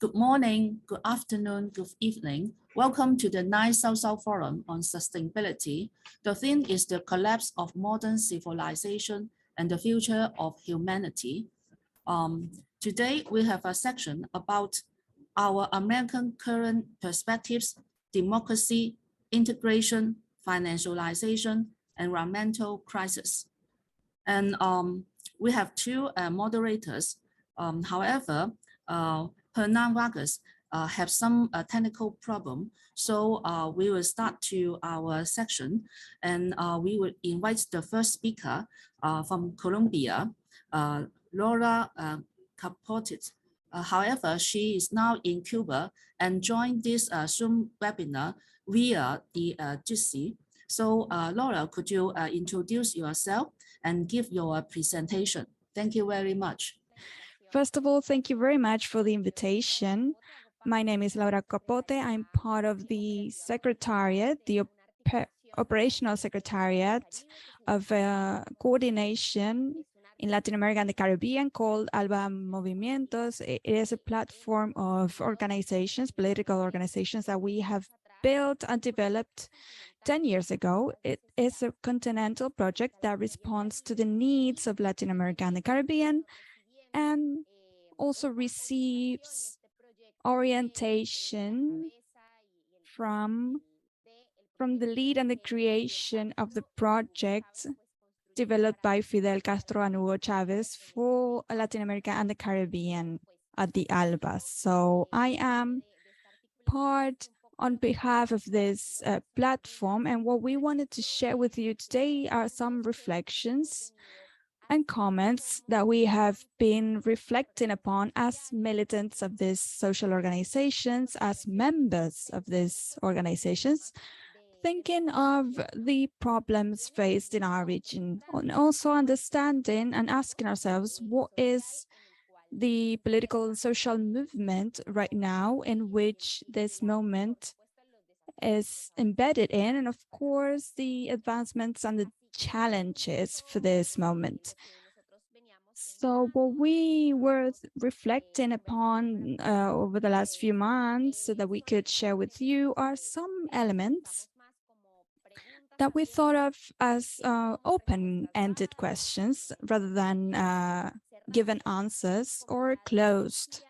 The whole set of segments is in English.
Good morning, good afternoon, good evening. Welcome to the 9th South-South Forum on Sustainability. The theme is the collapse of modern civilization and the future of humanity. Today, we have a section about our American current perspectives, democracy, integration, financialization, environmental crisis. And we have two moderators. However, Hernán VARGAS have some technical problem. So we will start to our section, and we will invite the first speaker from Colombia, Laura CAPOTE. However, she is now in Cuba and joined this Zoom webinar via the José. So Laura, could you introduce yourself and give your presentation? Thank you very much. First of all, thank you very much for the invitation. My name is Laura Capote. I'm part of the Secretariat, the Operational Secretariat of Coordination in Latin America and the Caribbean called ALBA Movimientos. It is a platform of organizations, political organizations that we have built and developed 10 years ago. It is a continental project that responds to the needs of Latin America and the Caribbean, and also receives orientation from the lead and the creation of the project developed by Fidel Castro and Hugo Chavez for Latin America and the Caribbean at the ALBA. So I am part on behalf of this platform, and what we wanted to share with you today are some reflections and comments that we have been reflecting upon as militants of these social organizations, as members of these organizations, thinking of the problems faced in our region, and also understanding and asking ourselves what is the political and social movement right now in which this moment is embedded in, and of course the advancements and the challenges for this moment. So what we were reflecting upon over the last few months so that we could share with you are some elements that we thought of as open-ended questions rather than given answers or closed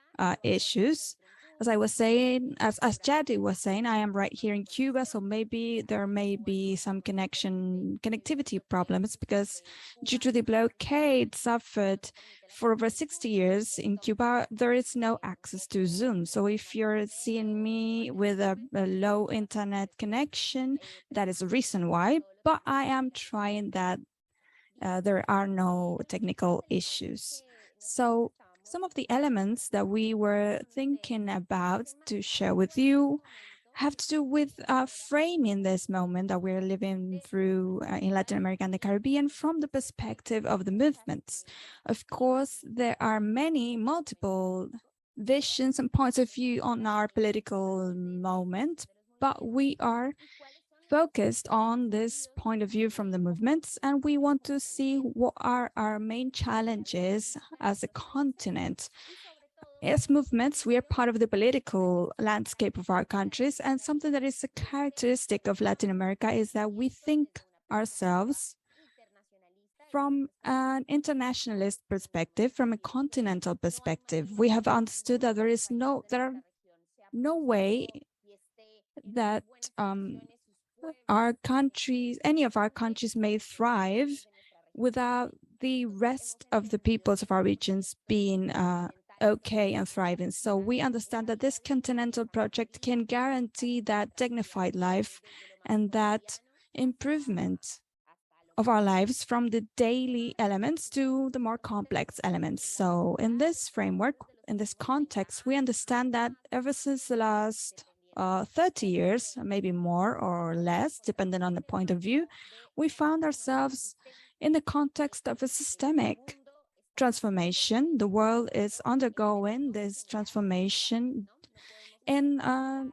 issues. As I was saying, as Jadi was saying, I am right here in Cuba, so maybe there may be some connectivity problems because due to the blockade suffered for over 60 years in Cuba, there is no access to Zoom. So if you're seeing me with a low internet connection, that is the reason why, but I am trying that there are no technical issues. So some of the elements that we were thinking about to share with you have to do with framing this moment that we're living through in Latin America and the Caribbean from the perspective of the movements. Of course, there are multiple visions and points of view on our political moment, but we are focused on this point of view from the movements, and we want to see what are our main challenges as a continent. As movements, we are part of the political landscape of our countries, and something that is a characteristic of Latin America is that we think ourselves from an internationalist perspective, from a continental perspective. We have understood that there are no way that any of our countries may thrive without the rest of the peoples of our regions being okay and thriving. So we understand that this continental project can guarantee that dignified life and that improvement of our lives from the daily elements to the more complex elements. So in this framework, in this context, we understand that ever since the last 30 years, maybe more or less, depending on the point of view, we found ourselves in the context of a systemic transformation. The world is undergoing this transformation in a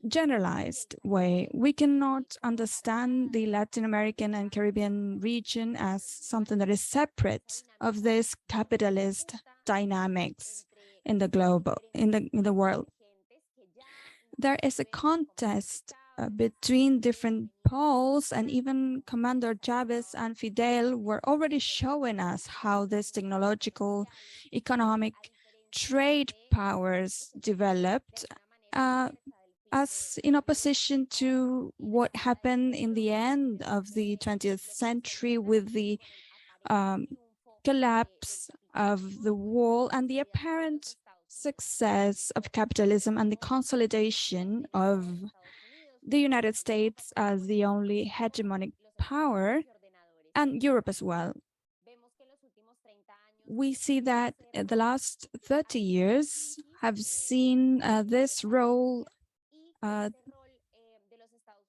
generalized way. We cannot understand the Latin American and Caribbean region as something that is separate of this capitalist dynamics in the world. There is a contest between different poles, and even Commander Chavez and Fidel were already showing us how this technological, economic, trade powers developed as in opposition to what happened in the end of the 20th century with the collapse of the wall and the apparent success of capitalism and the consolidation of the United States as the only hegemonic power, and Europe as well. We see that the last 30 years have seen this role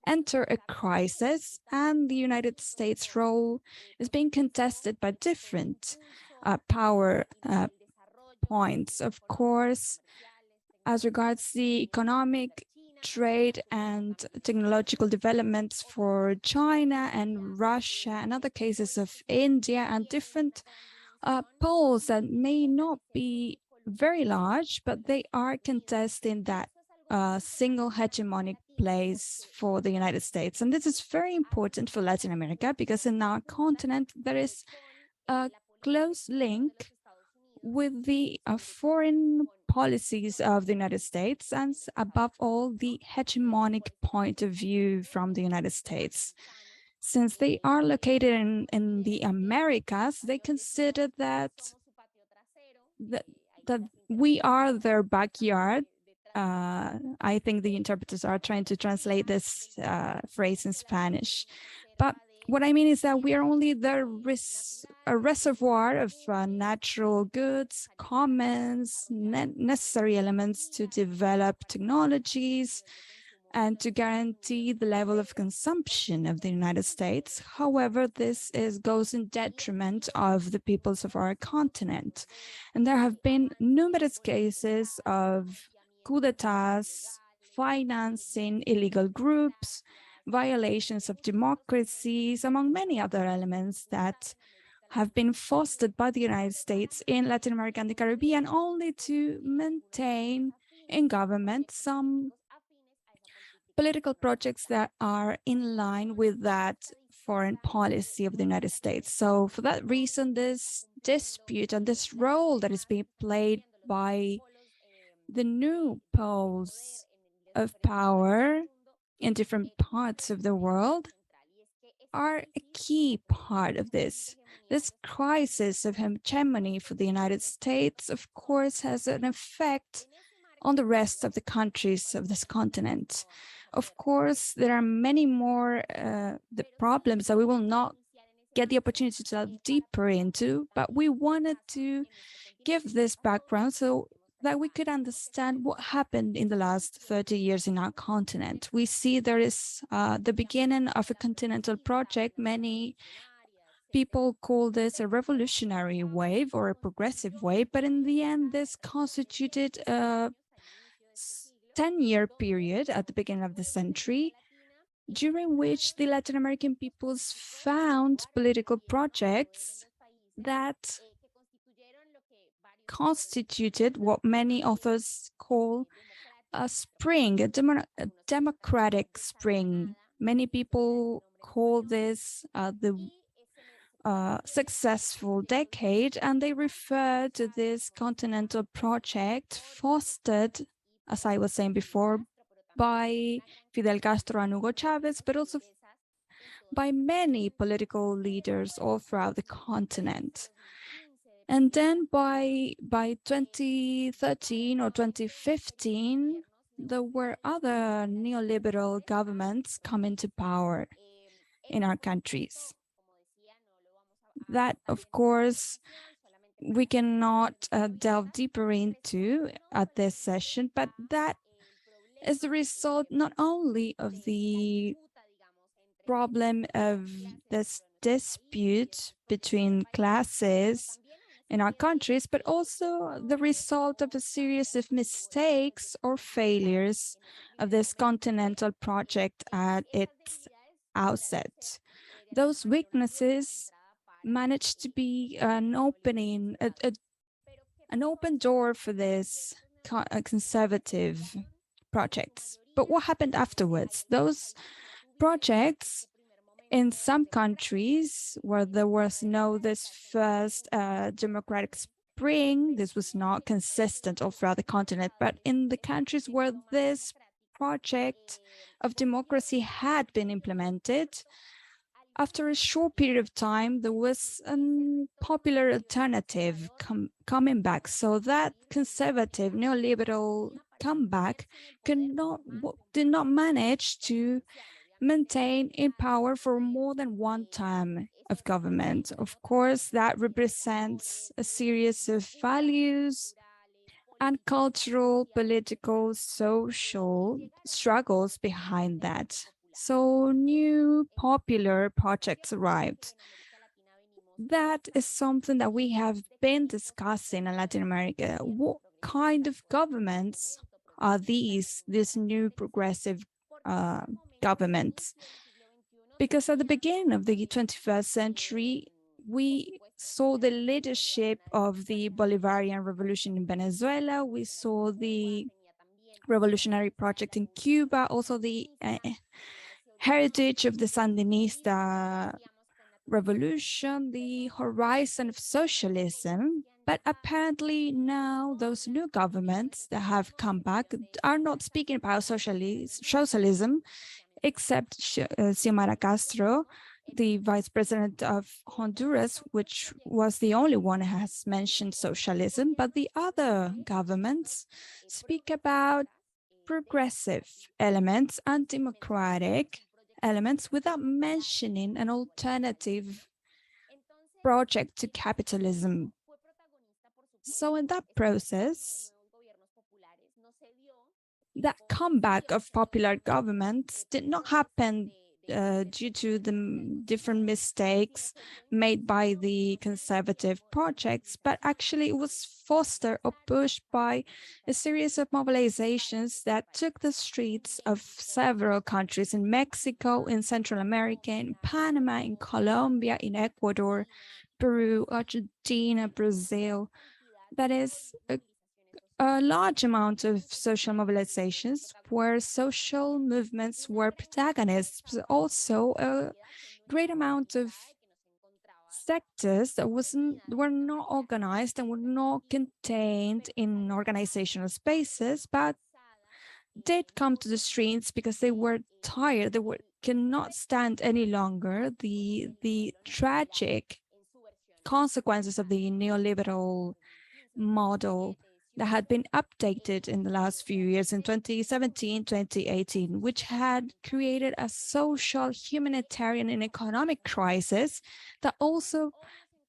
enter a crisis, and the United States' role is being contested by different power points. Of course, as regards the economic, trade, and technological developments for China and Russia, and other cases of India, and different poles that may not be very large, but they are contesting that single hegemonic place for the United States. And this is very important for Latin America because in our continent, there is a close link with the foreign policies of the United States, and above all, the hegemonic point of view from the United States. Since they are located in the Americas, they consider that we are their backyard. I think the interpreters are trying to translate this phrase in Spanish. But what I mean is that we are only a reservoir of natural goods, commons, necessary elements to develop technologies and to guarantee the level of consumption of the United States. However, this goes in detriment of the peoples of our continent. And there have been numerous cases of coup d'etats, financing illegal groups, violations of democracies, among many other elements that have been fostered by the United States in Latin America and the Caribbean, only to maintain in government some political projects that are in line with that foreign policy of the United States. So for that reason, this dispute and this role that is being played by the new poles of power in different parts of the world are a key part of this. This crisis of hegemony for the United States, of course, has an effect on the rest of the countries of this continent. Of course, there are many more the problems that we will not get the opportunity to delve deeper into, but we wanted to give this background so that we could understand what happened in the last 30 years in our continent. We see there is the beginning of a continental project. Many people call this a revolutionary wave or a progressive wave, but in the end, this constituted a 10-year period at the beginning of the century, during which the Latin American peoples found political projects that constituted what many authors call a spring, a democratic spring. Many people call this the successful decade, and they refer to this continental project fostered, as I was saying before, by Fidel Castro and Hugo Chavez, but also by many political leaders all throughout the continent. And then by 2013 or 2015, there were other neoliberal governments coming to power in our countries. That, of course, we cannot delve deeper into at this session, but that is the result not only of the problem of this dispute between classes in our countries, but also the result of a series of mistakes or failures of this continental project at its outset. Those weaknesses managed to be an opening, an open door for this conservative projects. But what happened afterwards? Those projects in some countries where there was this first democratic spring, this was not consistent all throughout the continent, but in the countries where this project of democracy had been implemented, after a short period of time, there was a popular alternative coming back. So that conservative neoliberal comeback did not manage to maintain in power for more than one term of government. Of course, that represents a series of values and cultural, political, social struggles behind that. So new popular projects arrived. That is something that we have been discussing in Latin America. What kind of governments are these new progressive governments? Because at the beginning of the 21st century, we saw the leadership of the Bolivarian Revolution in Venezuela. We saw the revolutionary project in Cuba, also the heritage of the Sandinista revolution, the horizon of socialism. But apparently now those new governments that have come back are not speaking about socialism, except Xiomara Castro, the vice president of Honduras, which was the only one who has mentioned socialism. But the other governments speak about progressive elements and democratic elements without mentioning an alternative project to capitalism. So in that process, that comeback of popular governments did not happen due to the different mistakes made by the conservative projects, but actually it was fostered or pushed by a series of mobilizations that took the streets of several countries in Mexico, in Central America, in Panama, in Colombia, in Ecuador, Peru, Argentina, Brazil. That is a large amount of social mobilizations where social movements were protagonists, but also a great amount of sectors that were not organized and were not contained in organizational spaces, but did come to the streets because they were tired. Cannot stand any longer the tragic consequences of the neoliberal model that had been updated in the last few years in 2017, 2018, which had created a social, humanitarian, and economic crisis that also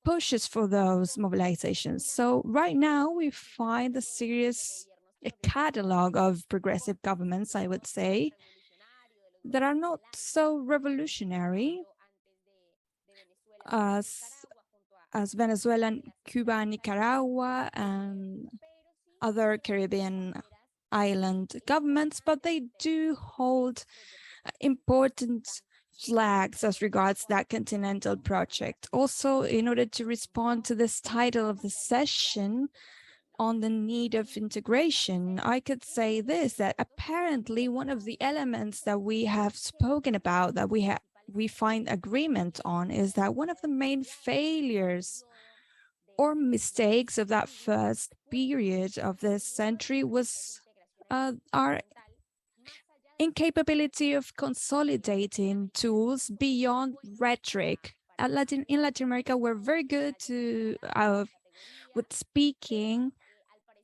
pushes for those mobilizations. So right now we find a catalog of progressive governments, I would say, that are not so revolutionary as Venezuela, Cuba, Nicaragua, and other Caribbean island governments, but they do hold important flags as regards that continental project. Also, in order to respond to this title of the session on the need of integration, I could say this, that apparently one of the elements that we have spoken about, that we find agreement on, is that one of the main failures or mistakes of that first period of this century was our incapability of consolidating tools beyond rhetoric. In Latin America, we're very good with speaking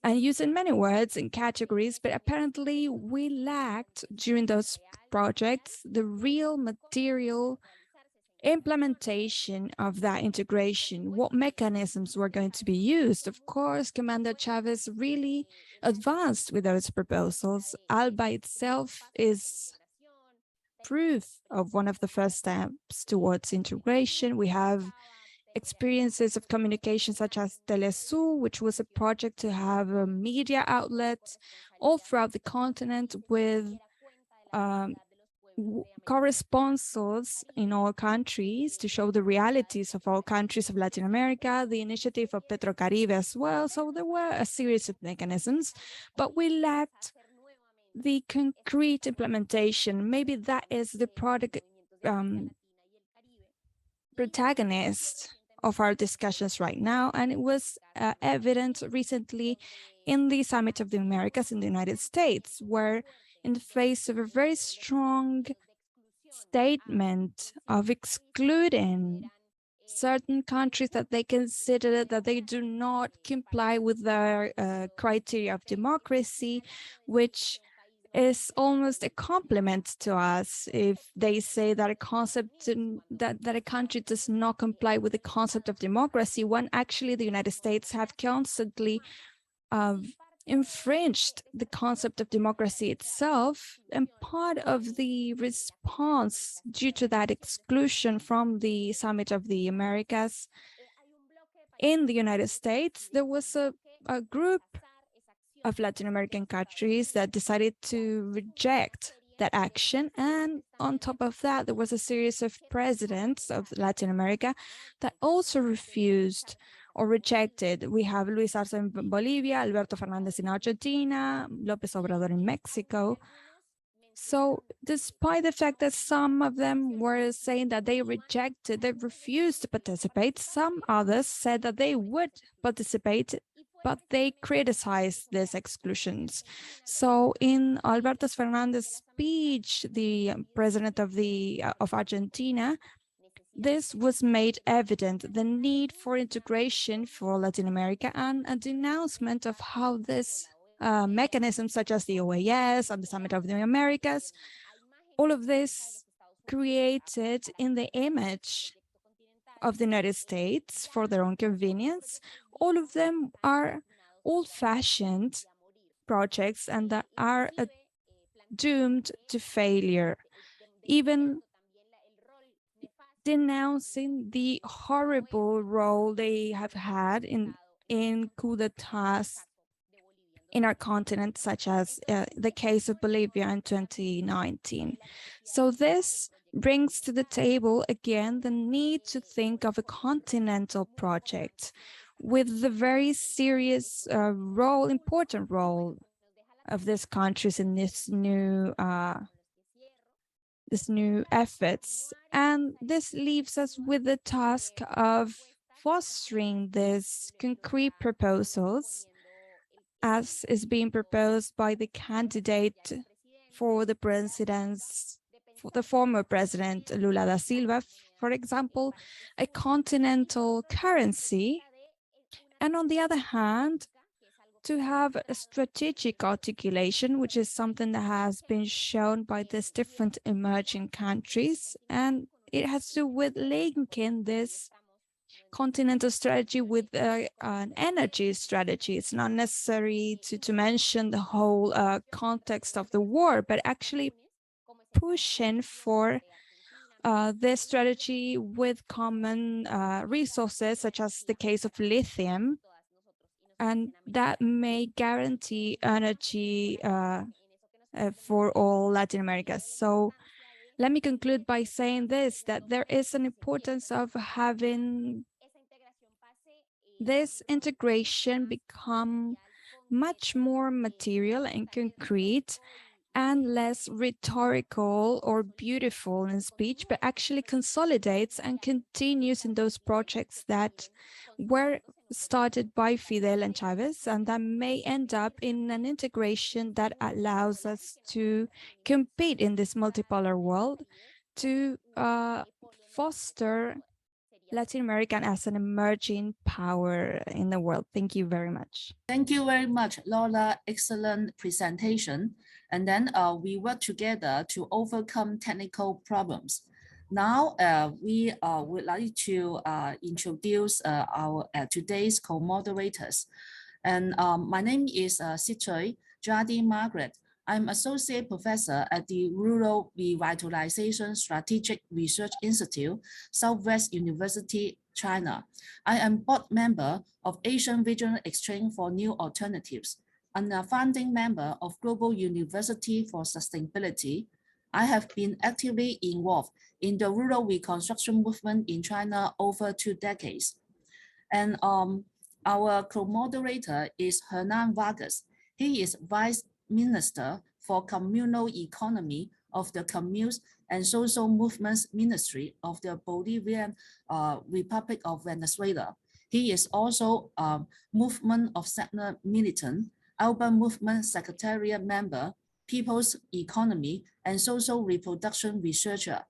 and using many words and categories, but apparently we lacked during those projects the real material implementation of that integration, what mechanisms were going to be used. Of course, Commander Chavez really advanced with those proposals. ALBA itself is proof of one of the first steps towards integration. We have experiences of communication such as Telesur, which was a project to have a media outlet all throughout the continent with correspondents in all countries to show the realities of all countries of Latin America, the initiative of Petrocaribe as well. So there were a series of mechanisms, but we lacked the concrete implementation. Maybe that is the protagonist of our discussions right now, and it was evident recently in the Summit of the Americas in the United States, where in the face of a very strong statement of excluding certain countries that they consider that they do not comply with their criteria of democracy, which is almost a compliment to us if they say that a concept that a country does not comply with the concept of democracy, when actually the United States have constantly infringed the concept of democracy itself. And part of the response due to that exclusion from the Summit of the Americas in the United States, there was a group of Latin American countries that decided to reject that action. And on top of that, there was a series of presidents of Latin America that also refused or rejected. We have Luis Arce in Bolivia, Alberto Fernández in Argentina, López Obrador in Mexico. So despite the fact that some of them were saying that they refused to participate, some others said that they would participate, but they criticized these exclusions. So in Alberto Fernández's speech, the president of Argentina, this was made evident, the need for integration for Latin America, and a denouncement of how this mechanisms such as the OAS and the Summit of the Americas, all of this created in the image of the United States for their own convenience. All of them are old-fashioned projects and that are doomed to failure, even denouncing the horrible role they have had in coup d'etats in our continent, such as the case of Bolivia in 2019. So this brings to the table again the need to think of a continental project with the very serious important role of these countries in this new efforts. And this leaves us with the task of fostering these concrete proposals as is being proposed by the candidate for the president's, for the former president Lula da Silva, for example, a continental currency. And on the other hand, to have a strategic articulation, which is something that has been shown by these different emerging countries. And it has to do with linking this continental strategy with an energy strategy. It's not necessary to mention the whole context of the war, but actually pushing for this strategy with common resources, such as the case of lithium, and that may guarantee energy for all Latin America. So let me conclude by saying this, that there is an importance of having this integration become much more material and concrete and less rhetorical or beautiful in speech, but actually consolidates and continues in those projects that were started by Fidel and Chavez, and that may end up in an integration that allows us to compete in this multipolar world, to foster Latin America as an emerging power in the world. Thank you very much. Thank you very much, Laura. Excellent presentation. And then we work together to overcome technical problems. Now we would like to introduce our today's co-moderators. And my name is Sitchoy Jadi Margaret. I'm Associate Professor at the Rural Revitalization Strategic Research Institute, Southwest University, China. I am board member of Asian Regional Exchange for New Alternatives and a founding member of Global University for Sustainability. I have been actively involved in the rural reconstruction movement in China over 2 decades. And our co-moderator is Hernán Vargas. He is Vice Minister for Communal Economy of the Communes and Social Movements Ministry of the Bolivarian Republic of Venezuela. He is also a Movement of Sector militant, ALBA Movement Secretariat member, People's Economy and Social Reproduction researcher,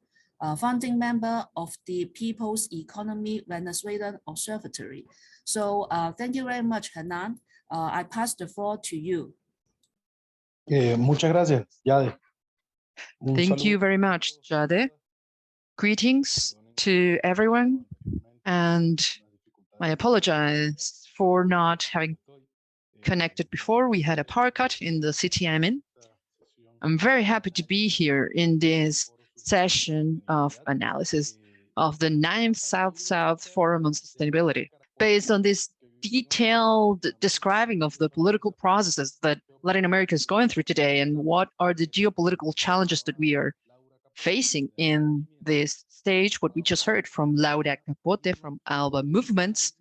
founding member of the People's Economy Venezuelan Observatory. So thank you very much, Hernán. I pass the floor to you. Muchas gracias, Jade. Thank you very much, Jade. Greetings to everyone, and I apologize for not having connected before. We had a power cut in the city I'm in. I'm very happy to be here in this session of analysis of the 9th South-South Forum on Sustainability. Based on this detailed describing of the political processes that Latin America is going through today and what are the geopolitical challenges that we are facing in this stage, what we just heard from Laura Capote from ALBA Movements.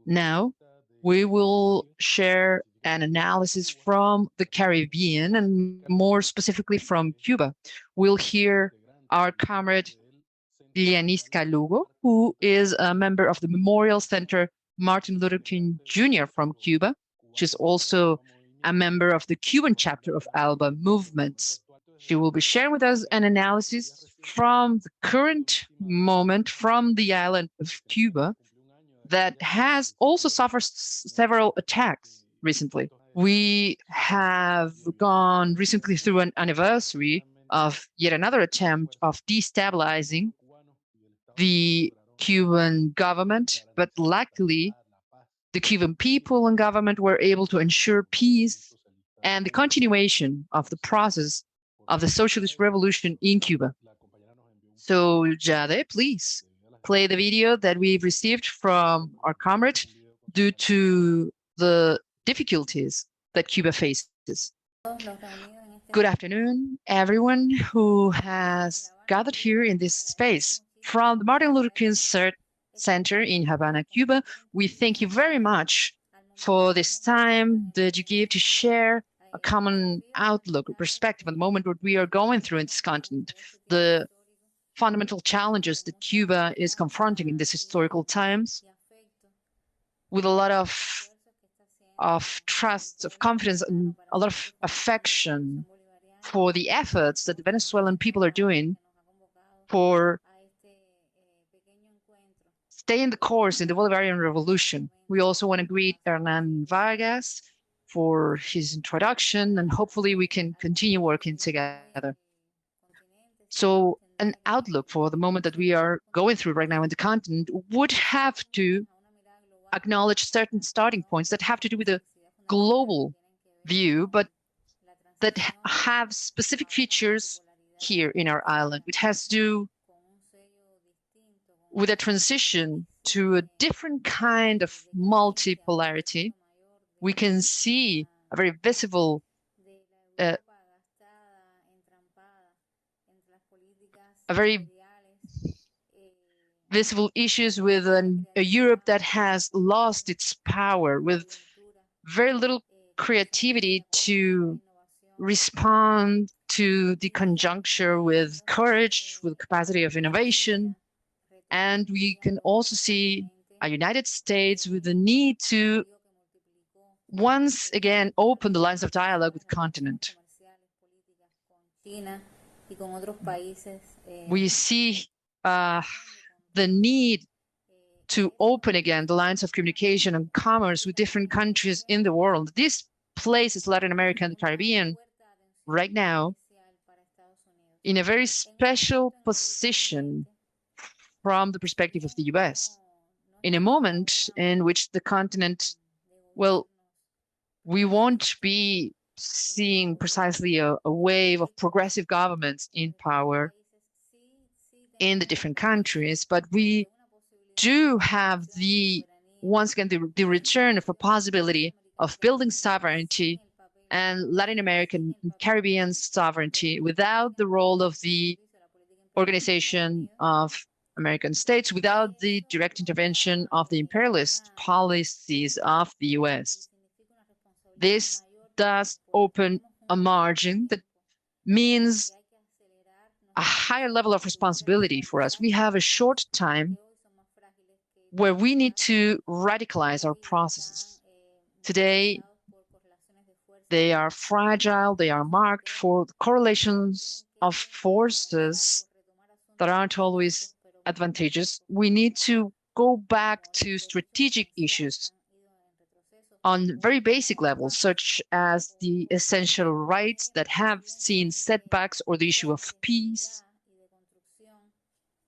Now, we will share an analysis from the Caribbean and more specifically from Cuba. We'll hear our comrade Llanisca LUGO, who is a member of the Memorial Center Martin Luther King Jr. from Cuba. She's also a member of the Cuban chapter of ALBA Movements. She will be sharing with us an analysis from the current moment from the island of Cuba that has also suffered several attacks recently. We have gone recently through an anniversary of yet another attempt of destabilizing the Cuban government, but luckily the Cuban people and government were able to ensure peace and the continuation of the process of the socialist revolution in Cuba. So Jade, please play the video that we've received from our comrade due to the difficulties that Cuba faces. Good afternoon, everyone who has gathered here in this space. From the Martin Luther King Center in Havana, Cuba, we thank you very much for this time that you give to share a common outlook or perspective on the moment what we are going through in this continent, the fundamental challenges that Cuba is confronting in these historical times, with a lot of trust, of confidence, and a lot of affection for the efforts that the Venezuelan people are doing for staying the course in the Bolivarian Revolution. We also want to greet Hernán Vargas for his introduction, and hopefully we can continue working together. So an outlook for the moment that we are going through right now in the continent would have to acknowledge certain starting points that have to do with a global view, but that have specific features here in our island. It has to do with a transition to a different kind of multipolarity. We can see a very visible issues with a Europe that has lost its power, with very little creativity to respond to the conjuncture with courage, with capacity of innovation. And we can also see a United States with the need to once again open the lines of dialogue with the continent. We see the need to open again the lines of communication and commerce with different countries in the world. This places Latin America and the Caribbean right now in a very special position from the perspective of the US, in a moment in which the continent, well, we won't be seeing precisely a wave of progressive governments in power in the different countries, but we do have once again the return of a possibility of building sovereignty and Latin American and Caribbean sovereignty, without the role of the Organization of American States, without the direct intervention of the imperialist policies of the US. This does open a margin that means a higher level of responsibility for us. We have a short time where we need to radicalize our processes. Today, they are fragile, they are marked for correlations of forces that aren't always advantageous. We need to go back to strategic issues on very basic levels, such as the essential rights that have seen setbacks, or the issue of peace.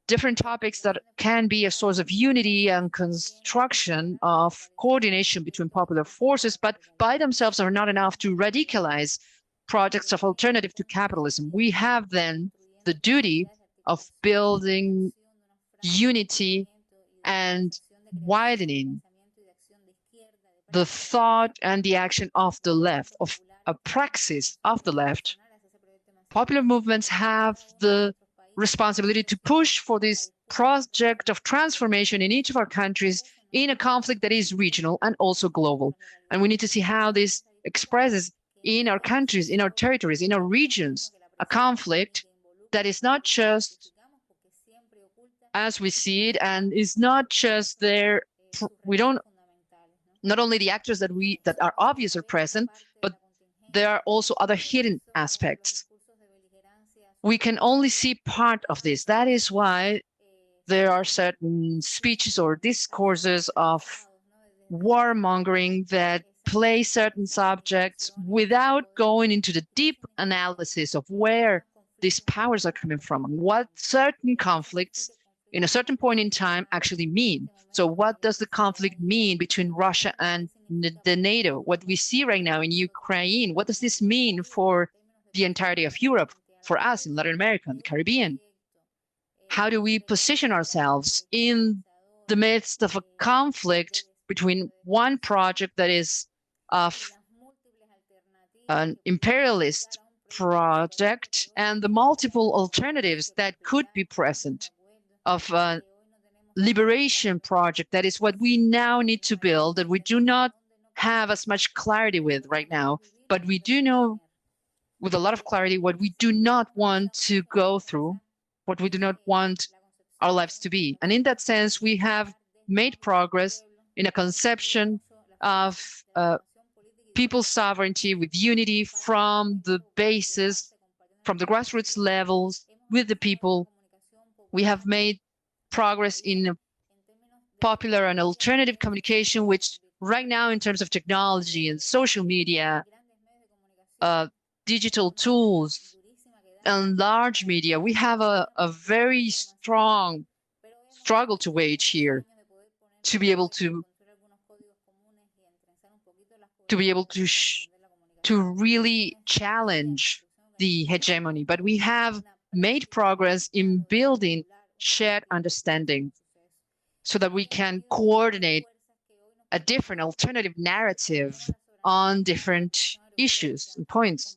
Different topics that can be a source of unity and construction of coordination between popular forces, but by themselves are not enough to radicalize projects of alternative to capitalism. We have then the duty of building unity and widening the thought and the action of the left, of a praxis of the left. Popular movements have the responsibility to push for this project of transformation in each of our countries in a conflict that is regional and also global. And we need to see how this expresses in our countries, in our territories, in our regions, a conflict that is not just as we see it, and is not just there. We don't, not only the actors that are obvious are present, but there are also other hidden aspects. We can only see part of this. That is why there are certain speeches or discourses of warmongering that play certain subjects without going into the deep analysis of where these powers are coming from and what certain conflicts in a certain point in time actually mean. So what does the conflict mean between Russia and the NATO? What we see right now in Ukraine, what does this mean for the entirety of Europe, for us in Latin America and the Caribbean? How do we position ourselves in the midst of a conflict between one project that is of an imperialist project and the multiple alternatives that could be present of a liberation project? That is what we now need to build, that we do not have as much clarity with right now, but we do know with a lot of clarity what we do not want to go through, what we do not want our lives to be. And in that sense, we have made progress in a conception of people's sovereignty with unity from the basis, from the grassroots levels with the people. We have made progress in popular and alternative communication, which right now in terms of technology and social media, digital tools and large media, we have a very strong struggle to wage here to be able to really challenge the hegemony. But we have made progress in building shared understanding so that we can coordinate a different alternative narrative on different issues and points.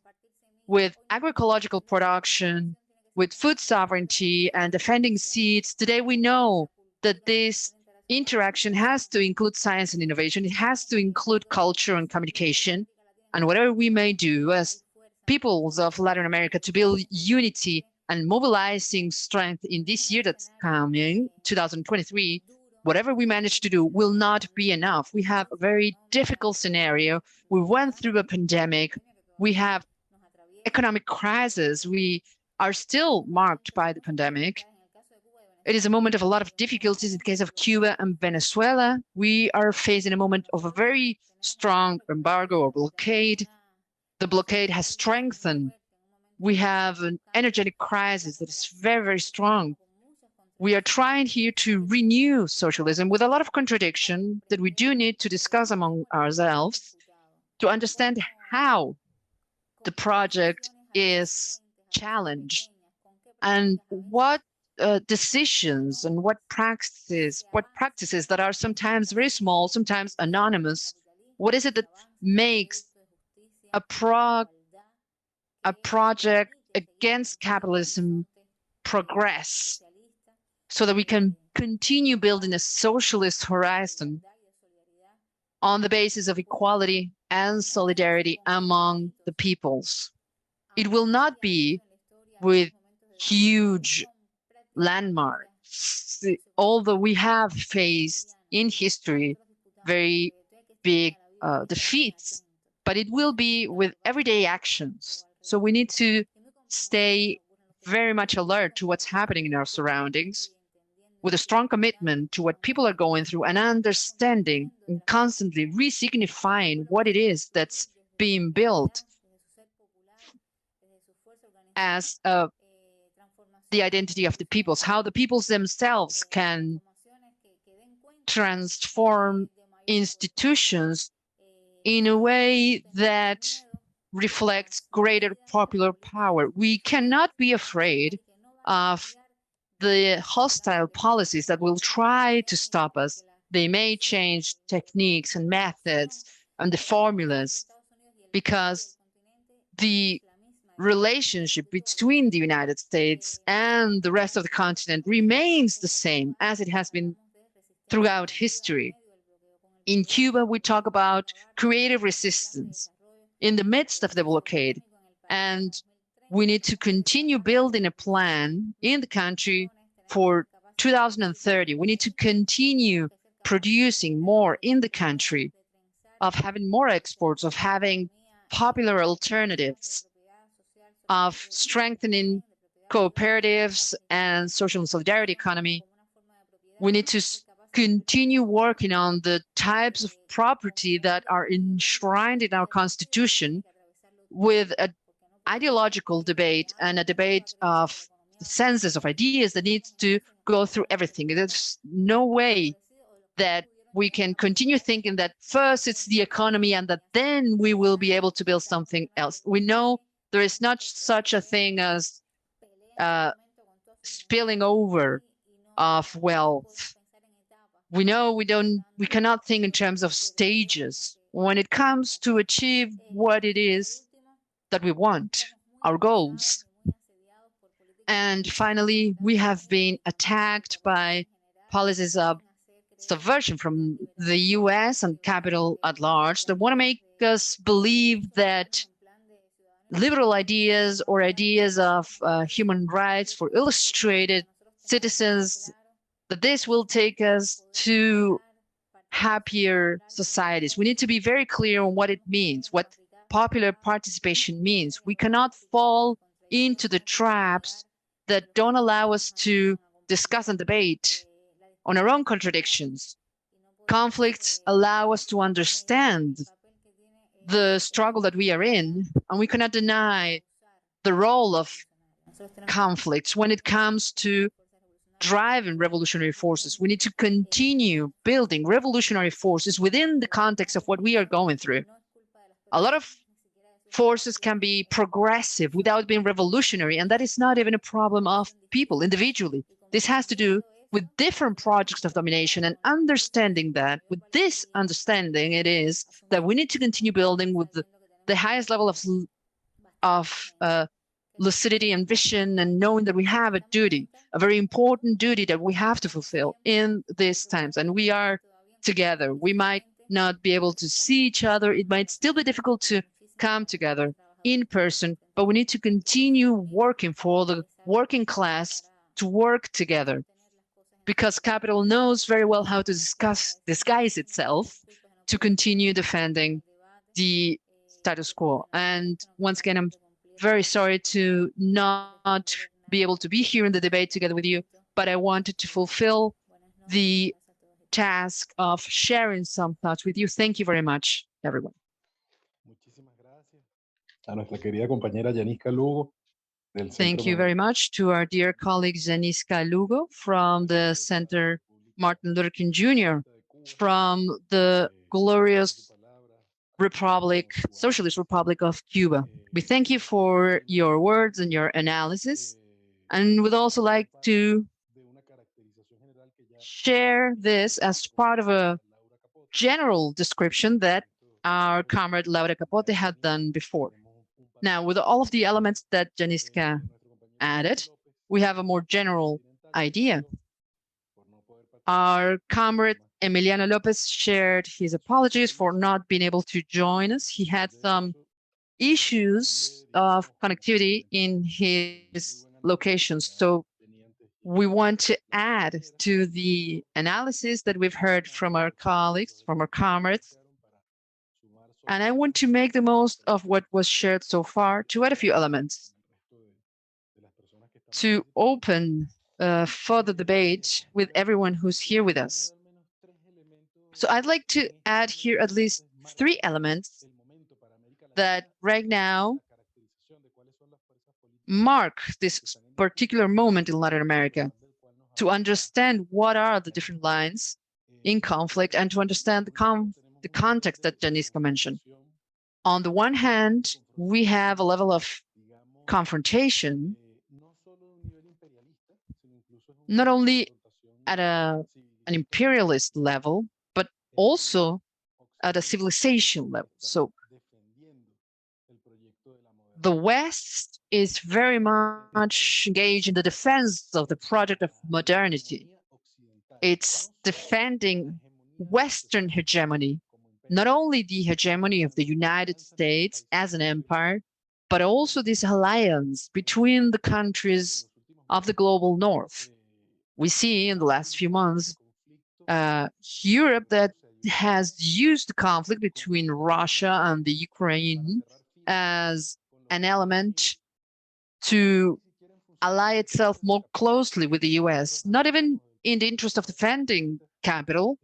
With agroecological production, with food sovereignty and defending seeds, today we know that this interaction has to include science and innovation. It has to include culture and communication. And whatever we may do as peoples of Latin America to build unity and mobilizing strength in this year that's coming, 2023, whatever we manage to do will not be enough. We have a very difficult scenario. We went through a pandemic. We have economic crisis. We are still marked by the pandemic. It is a moment of a lot of difficulties in the case of Cuba and Venezuela. We are facing a moment of a very strong embargo or blockade. The blockade has strengthened. We have an energetic crisis that is very, very strong. We are trying here to renew socialism with a lot of contradiction that we do need to discuss among ourselves to understand how the project is challenged and what decisions and what practices that are sometimes very small, sometimes anonymous. What is it that makes a project against capitalism progress so that we can continue building a socialist horizon on the basis of equality and solidarity among the peoples. It will not be with huge landmarks, although we have faced in history very big defeats, but it will be with everyday actions. So we need to stay very much alert to what's happening in our surroundings, with a strong commitment to what people are going through and understanding and constantly re-signifying what it is that's being built as the identity of the peoples, how the peoples themselves can transform institutions in a way that reflects greater popular power. We cannot be afraid of the hostile policies that will try to stop us. They may change techniques and methods and the formulas, because the relationship between the United States and the rest of the continent remains the same as it has been throughout history. In Cuba, we talk about creative resistance in the midst of the blockade, and we need to continue building a plan in the country for 2030. We need to continue producing more in the country, of having more exports, of having popular alternatives, of strengthening cooperatives and social and solidarity economy. We need to continue working on the types of property that are enshrined in our constitution, with an ideological debate and a debate of the census of ideas that needs to go through everything. There's no way that we can continue thinking that first it's the economy and that then we will be able to build something else. We know there is not such a thing as spilling over of wealth. We know we cannot think in terms of stages when it comes to achieve what it is that we want, our goals. And finally, we have been attacked by policies of subversion from the US and capital at large that want to make us believe that liberal ideas or ideas of human rights for illustrated citizens, that this will take us to happier societies. We need to be very clear on what it means, what popular participation means. We cannot fall into the traps that don't allow us to discuss and debate on our own contradictions. Conflicts allow us to understand the struggle that we are in, and we cannot deny the role of conflicts when it comes to driving revolutionary forces. We need to continue building revolutionary forces within the context of what we are going through. A lot of forces can be progressive without being revolutionary, and that is not even a problem of people individually. This has to do with different projects of domination, and understanding that with this understanding, it is that we need to continue building with the highest level of lucidity and vision, and knowing that we have a duty, a very important duty that we have to fulfill in these times. And we are together. We might not be able to see each other. It might still be difficult to come together in person, but we need to continue working for the working class to work together, because capital knows very well how to disguise itself to continue defending the status quo. And once again, I'm very sorry to not be able to be here in the debate together with you, but I wanted to fulfill the task of sharing some thoughts with you. Thank you very much, everyone. Thank you very much to our dear colleague Llanisca Lugo from the Center Martin Luther King Jr. from the glorious Socialist Republic of Cuba. We thank you for your words and your analysis, and would also like to share this as part of a general description that our comrade Laura Capote had done before. Now, with all of the elements that Llanisca added, we have a more general idea. Our comrade Emiliano López shared his apologies for not being able to join us. He had some issues of connectivity in his locations. So we want to add to the analysis that we've heard from our colleagues, from our comrades. And I want to make the most of what was shared so far to add a few elements to open further debate with everyone who's here with us. So I'd like to add here at least 3 elements that right now mark this particular moment in Latin America, to understand what are the different lines in conflict and to understand the context that Llanisca mentioned. On the one hand, we have a level of confrontation, not only at an imperialist level, but also at a civilization level. So the West is very much engaged in the defense of the project of modernity. It's defending Western hegemony, not only the hegemony of the United States as an empire, but also this alliance between the countries of the global North. We see in the last few months Europe that has used the conflict between Russia and the Ukraine as an element to ally itself more closely with the US, not even in the interest of defending capital.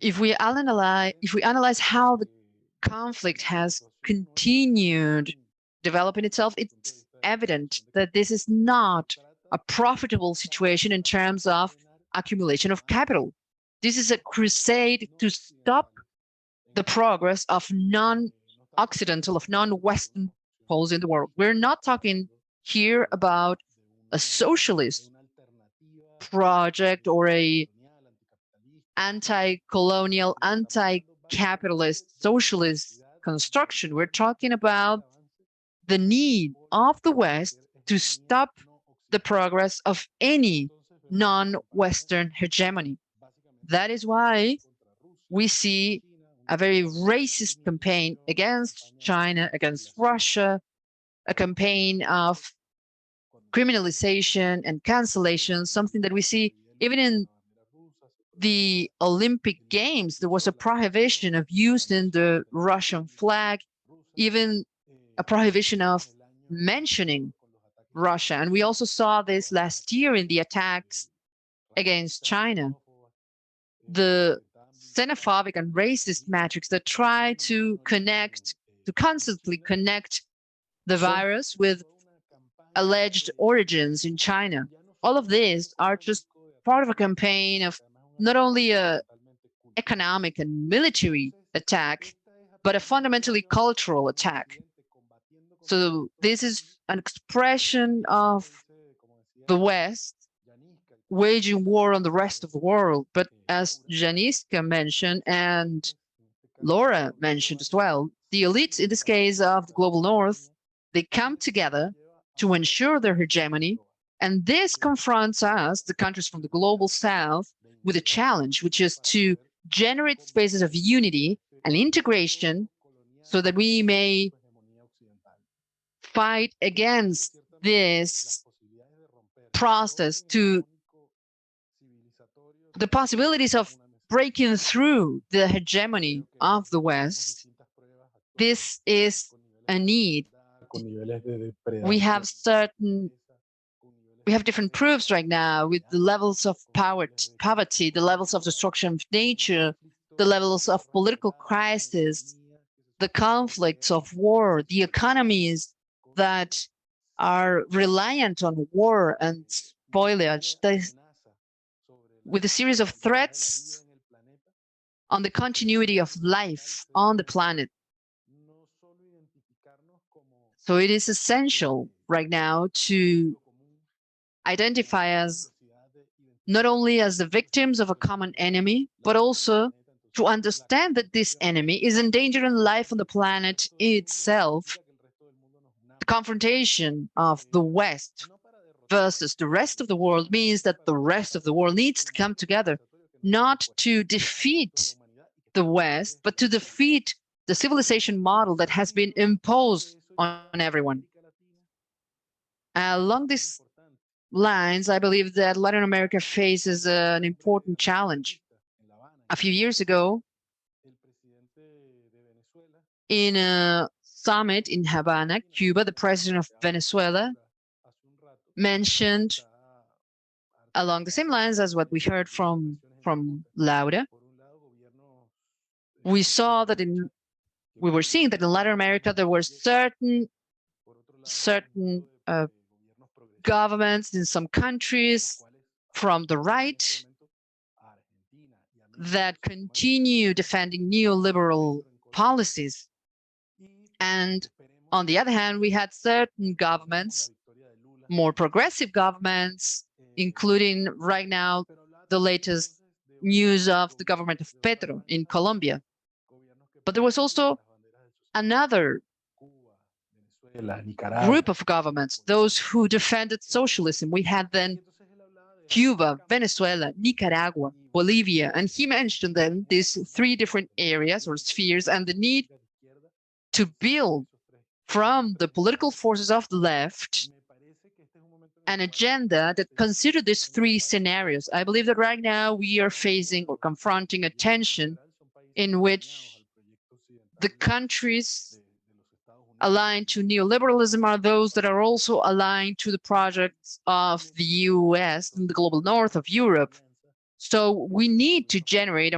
If we analyze how the conflict has continued developing itself, it's evident that this is not a profitable situation in terms of accumulation of capital. This is a crusade to stop the progress of non-Occidental, of non-Western poles in the world. We're not talking here about a socialist project or a anti-colonial, anti-capitalist, socialist construction. We're talking about the need of the West to stop the progress of any non-Western hegemony. That is why we see a very racist campaign against China, against Russia, a campaign of criminalization and cancellation, something that we see even in the Olympic Games. There was a prohibition of using the Russian flag, even a prohibition of mentioning Russia. And we also saw this last year in the attacks against China. The xenophobic and racist metrics that try to constantly connect the virus with alleged origins in China. All of these are just part of a campaign of not only an economic and military attack, but a fundamentally cultural attack. So this is an expression of the West waging war on the rest of the world. But as Llanisca mentioned, and Laura mentioned as well, the elites, in this case of the global North, they come together to ensure their hegemony. And this confronts us, the countries from the global South, with a challenge, which is to generate spaces of unity and integration so that we may fight against this process, to the possibilities of breaking through the hegemony of the West. This is a need. We have different proofs right now with the levels of poverty, the levels of destruction of nature, the levels of political crisis, the conflicts of war, the economies that are reliant on war and spoilage, with a series of threats on the continuity of life on the planet. So it is essential right now to identify us not only as the victims of a common enemy, but also to understand that this enemy is endangering life on the planet itself. The confrontation of the West versus the rest of the world means that the rest of the world needs to come together, not to defeat the West, but to defeat the civilization model that has been imposed on everyone. Along these lines, I believe that Latin America faces an important challenge. A few years ago, in a summit in Havana, Cuba, the president of Venezuela mentioned, along the same lines as what we heard from Laura, we were seeing that in Latin America there were certain governments in some countries from the right that continue defending neoliberal policies. And on the other hand, we had certain governments, more progressive governments, including right now the latest news of the government of Petro in Colombia. But there was also another group of governments, those who defended socialism. We had then Cuba, Venezuela, Nicaragua, Bolivia, and he mentioned then these three different areas or spheres and the need to build from the political forces of the left an agenda that considered these three scenarios. I believe that right now we are facing or confronting a tension in which the countries aligned to neoliberalism are those that are also aligned to the projects of the US and the global north of Europe. So we need to generate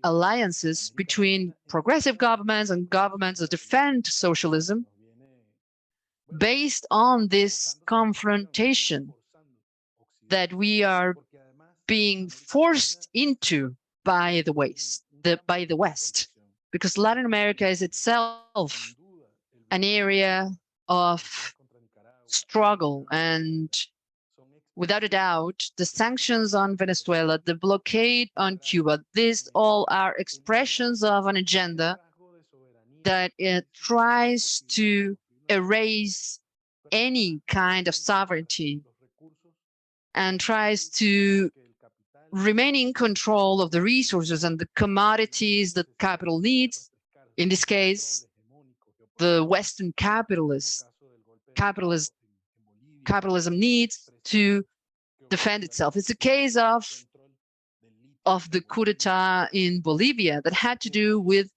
alliances between progressive governments and governments that defend socialism based on this confrontation that we are being forced into by the West, because Latin America is itself an area of struggle. And without a doubt, the sanctions on Venezuela, the blockade on Cuba, these all are expressions of an agenda that it tries to erase any kind of sovereignty and tries to remain in control of the resources and the commodities that capital needs. In this case, the Western capitalism needs to defend itself. It's a case of the coup d'etat in Bolivia that had to do with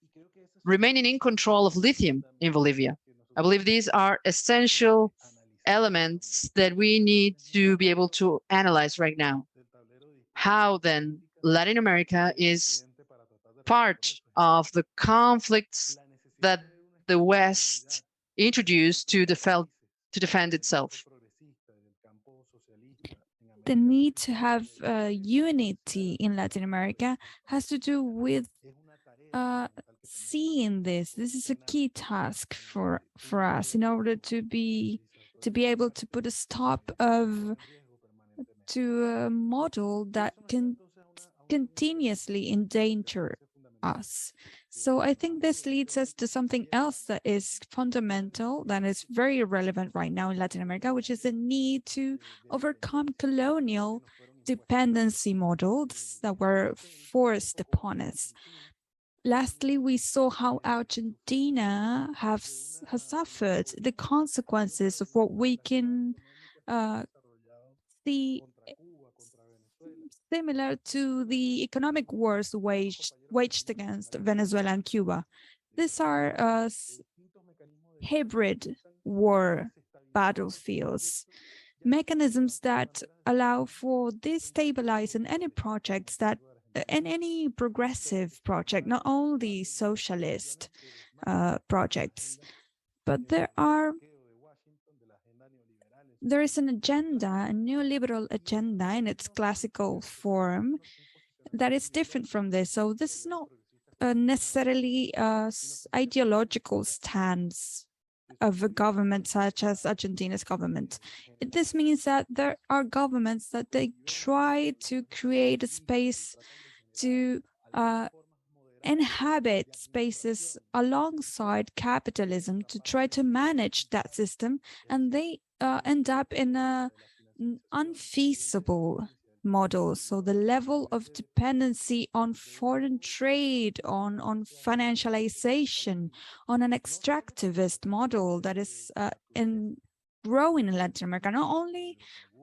remaining in control of lithium in Bolivia. I believe these are essential elements that we need to be able to analyze right now. How then Latin America is part of the conflicts that the West introduced to defend itself. The need to have unity in Latin America has to do with seeing this. This is a key task for us in order to be able to put a stop to a model that can continuously endanger us. So I think this leads us to something else that is fundamental, that is very relevant right now in Latin America, which is the need to overcome colonial dependency models that were forced upon us. Lastly, we saw how Argentina has suffered the consequences of what we can see similar to the economic wars waged against Venezuela and Cuba. These are hybrid war battlefields, mechanisms that allow for destabilizing any projects that in any progressive project, not only socialist projects, but there is an agenda, a neoliberal agenda in its classical form that is different from this. So this is not necessarily an ideological stance of a government such as Argentina's government. This means that there are governments that they try to create a space to inhabit spaces alongside capitalism to try to manage that system, and they end up in an unfeasible model. So the level of dependency on foreign trade, on financialization, on an extractivist model that is growing in Latin America, not only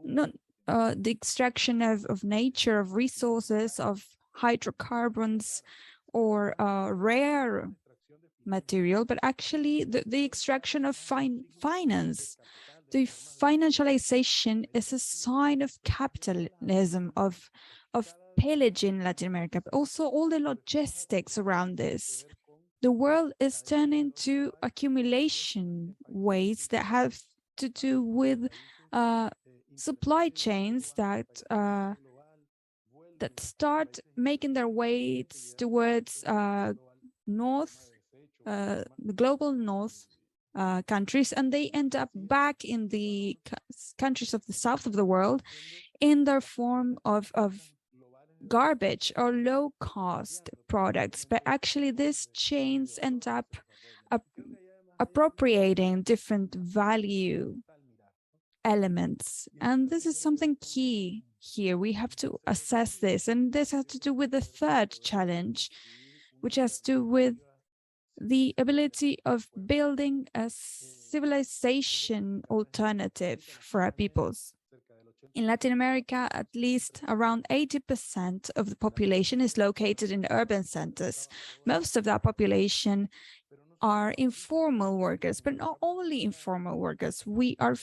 the extraction of nature, of resources, of hydrocarbons, or rare material, but actually the extraction of finance. The financialization is a sign of capitalism, of pillaging Latin America, but also all the logistics around this. The world is turning to accumulation ways that have to do with supply chains that start making their way towards the global north countries, and they end up back in the countries of the south of the world in their form of garbage or low-cost products. But actually these chains end up appropriating different value elements, and this is something key here. We have to assess this, and this has to do with the third challenge, which has to do with the ability of building a civilization alternative for our peoples. In Latin America, at least around 80% of the population is located in urban centers. Most of that population are informal workers, but not only informal workers. We are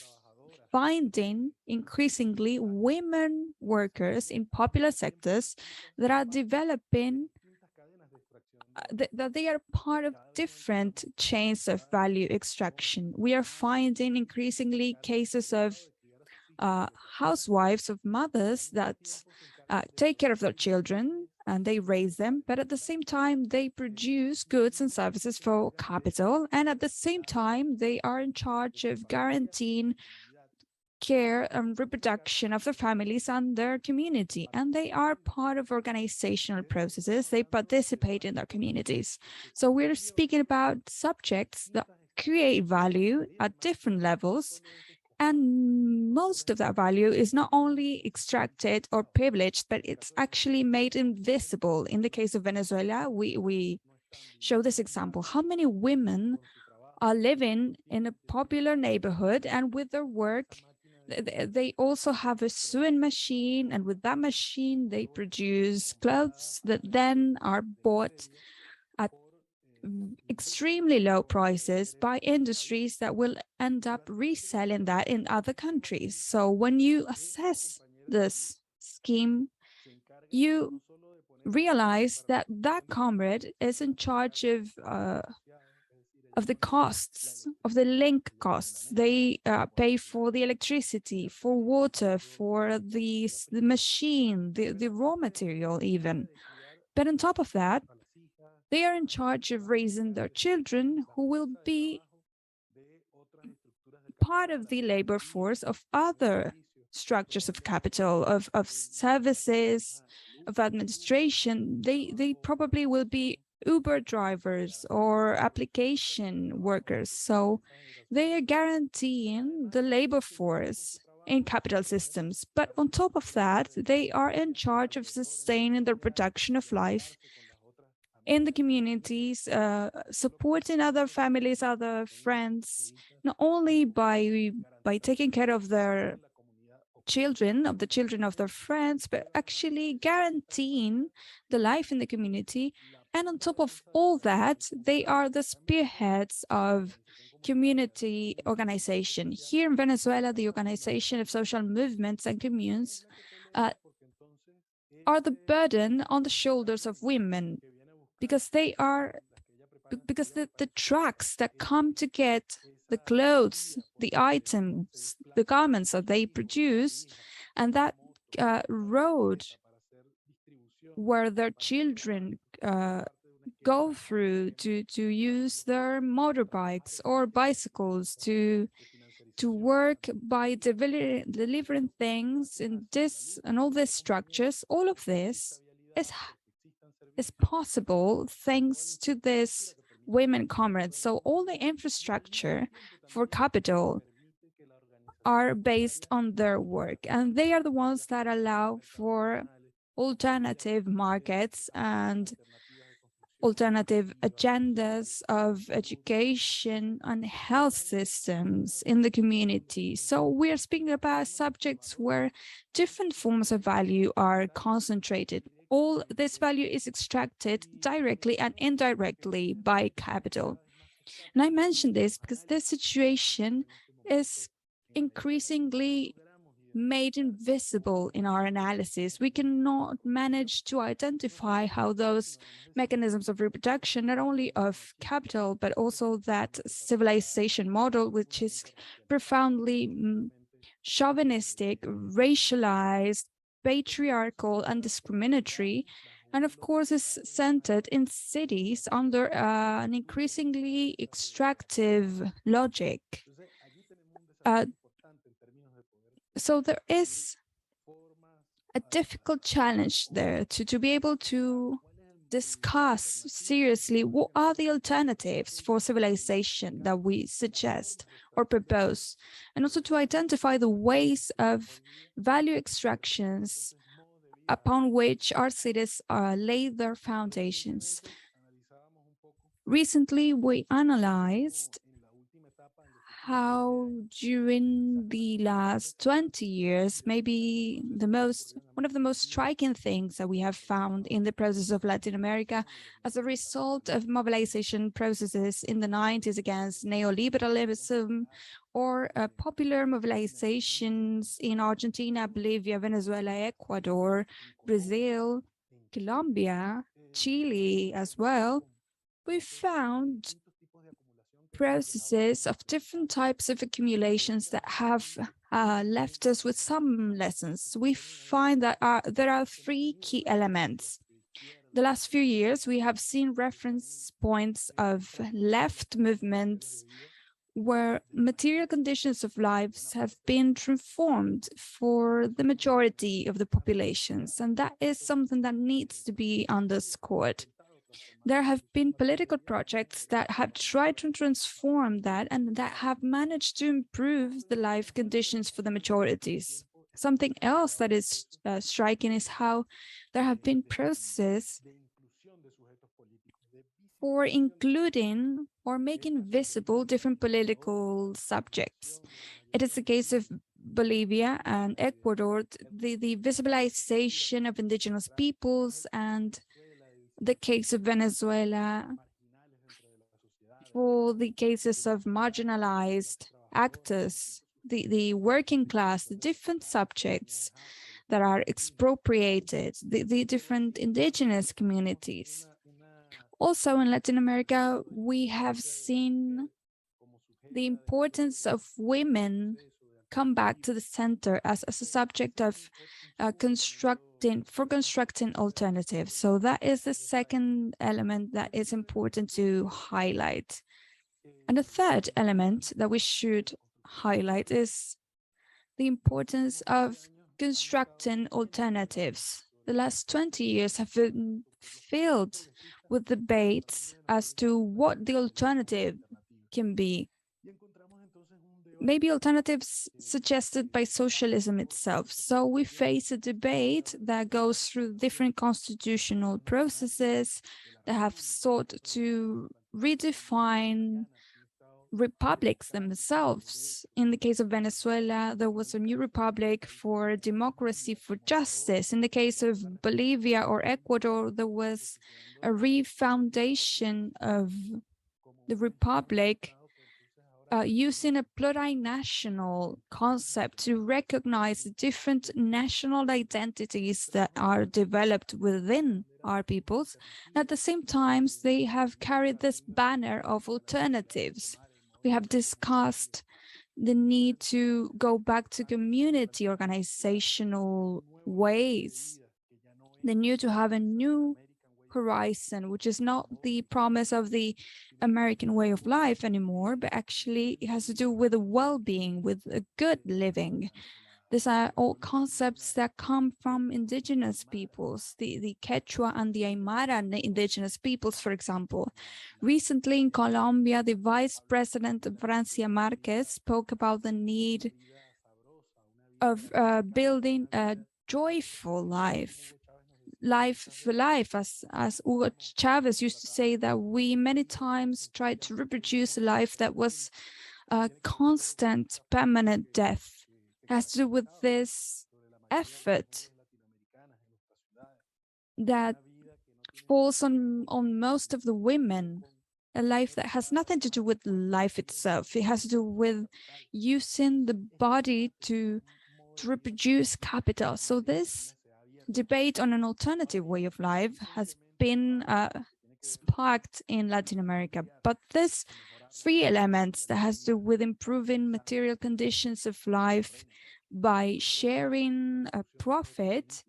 finding increasingly women workers in popular sectors that are developing, that they are part of different chains of value extraction. We are finding increasingly cases of housewives, of mothers that take care of their children and they raise them, but at the same time they produce goods and services for capital, and at the same time they are in charge of guaranteeing care and reproduction of their families and their community, and they are part of organizational processes. They participate in their communities. So we're speaking about subjects that create value at different levels, and most of that value is not only extracted or privileged, but it's actually made invisible. In the case of Venezuela, we show this example. How many women are living in a popular neighborhood, and with their work they also have a sewing machine, and with that machine they produce clothes that then are bought at extremely low prices by industries that will end up reselling that in other countries. So when you assess this scheme, you realize that that comrade is in charge of the costs, of the link costs. They pay for the electricity, for water, for the machine, the raw material even. But on top of that, they are in charge of raising their children, who will be part of the labor force of other structures of capital, of services, of administration. They probably will be Uber drivers or application workers. So they are guaranteeing the labor force in capital systems. But on top of that, they are in charge of sustaining the production of life in the communities, supporting other families, other friends, not only by taking care of their children, of the children of their friends, but actually guaranteeing the life in the community. And on top of all that, they are the spearheads of community organization. Here in Venezuela, the organization of social movements and communes are the burden on the shoulders of women, because they are, because the trucks that come to get the clothes, the items, the garments that they produce, and that road where their children go through to use their motorbikes or bicycles to work by delivering things in this and all these structures. All of this is possible thanks to this women comrades. So all the infrastructure for capital are based on their work, and they are the ones that allow for alternative markets and alternative agendas of education and health systems in the community. So we are speaking about subjects where different forms of value are concentrated. All this value is extracted directly and indirectly by capital. And I mention this because this situation is increasingly made invisible in our analysis. We cannot manage to identify how those mechanisms of reproduction, not only of capital, but also that civilization model, which is profoundly chauvinistic, racialized, patriarchal, and discriminatory, and of course is centered in cities under an increasingly extractive logic. So there is a difficult challenge there to be able to discuss seriously what are the alternatives for civilization that we suggest or propose, and also to identify the ways of value extractions upon which our cities lay their foundations. Recently, we analyzed how during the last 20 years, maybe one of the most striking things that we have found in the process of Latin America as a result of mobilization processes in the 90s against neoliberalism, or popular mobilizations in Argentina, Bolivia, Venezuela, Ecuador, Brazil, Colombia, Chile as well, we found processes of different types of accumulations that have left us with some lessons. We find that there are three key elements. The last few years, we have seen reference points of left movements where material conditions of lives have been transformed for the majority of the populations, and that is something that needs to be underscored. There have been political projects that have tried to transform that and that have managed to improve the life conditions for the majorities. Something else that is striking is how there have been processes for including or making visible different political subjects. It is the case of Bolivia and Ecuador, the visibilization of indigenous peoples, and the case of Venezuela for the cases of marginalized actors, the working class, the different subjects that are expropriated, the different indigenous communities. Also in Latin America, we have seen the importance of women come back to the center as a subject of constructing alternatives. So that is the second element that is important to highlight. And the third element that we should highlight is the importance of constructing alternatives. The last 20 years have been filled with debates as to what the alternative can be. Maybe alternatives suggested by socialism itself. So we face a debate that goes through different constitutional processes that have sought to redefine republics themselves. In the case of Venezuela, there was a new republic for democracy, for justice. In the case of Bolivia or Ecuador, there was a refoundation of the republic using a plurinational concept to recognize the different national identities that are developed within our peoples. At the same time, they have carried this banner of alternatives. We have discussed the need to go back to community organizational ways, the need to have a new horizon, which is not the promise of the American way of life anymore, but actually it has to do with a well-being, with a good living. These are all concepts that come from indigenous peoples, the Quechua and the Aymara indigenous peoples, for example. Recently in Colombia, the Vice President Francia Marquez spoke about the need of building a joyful life for life, as Hugo Chavez used to say, that we many times tried to reproduce a life that was a constant, permanent death. It has to do with this effort that falls on most of the women, a life that has nothing to do with life itself. It has to do with using the body to reproduce capital. So this debate on an alternative way of life has been sparked in Latin America, but this three elements that has to do with improving material conditions of life by sharing a profit,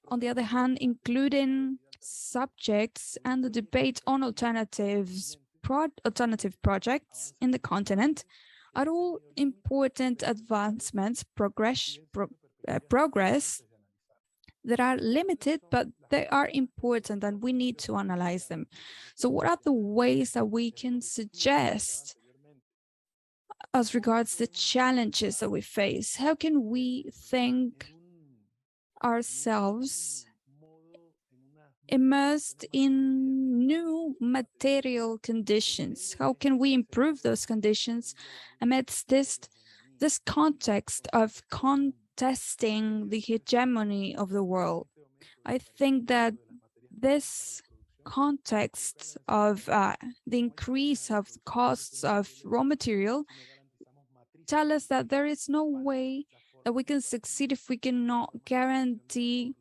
on the other hand, including subjects and the debate on alternative projects in the continent, are all important advancements, progress that are limited, but they are important and we need to analyze them. So what are the ways that we can suggest as regards the challenges that we face? How can we think ourselves immersed in new material conditions? How can we improve those conditions amidst this context of contesting the hegemony of the world? I think that this context of the increase of costs of raw material tell us that there is no way that we can succeed if we cannot guarantee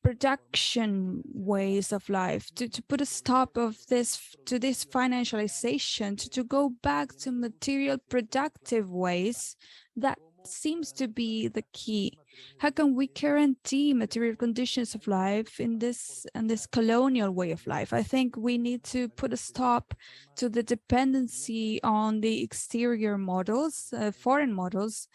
production ways of life, to put a stop to this financialization, to go back to material productive ways. That seems to be the key. How can we guarantee material conditions of life in this colonial way of life? I think we need to put a stop to the dependency on the exterior models, foreign models,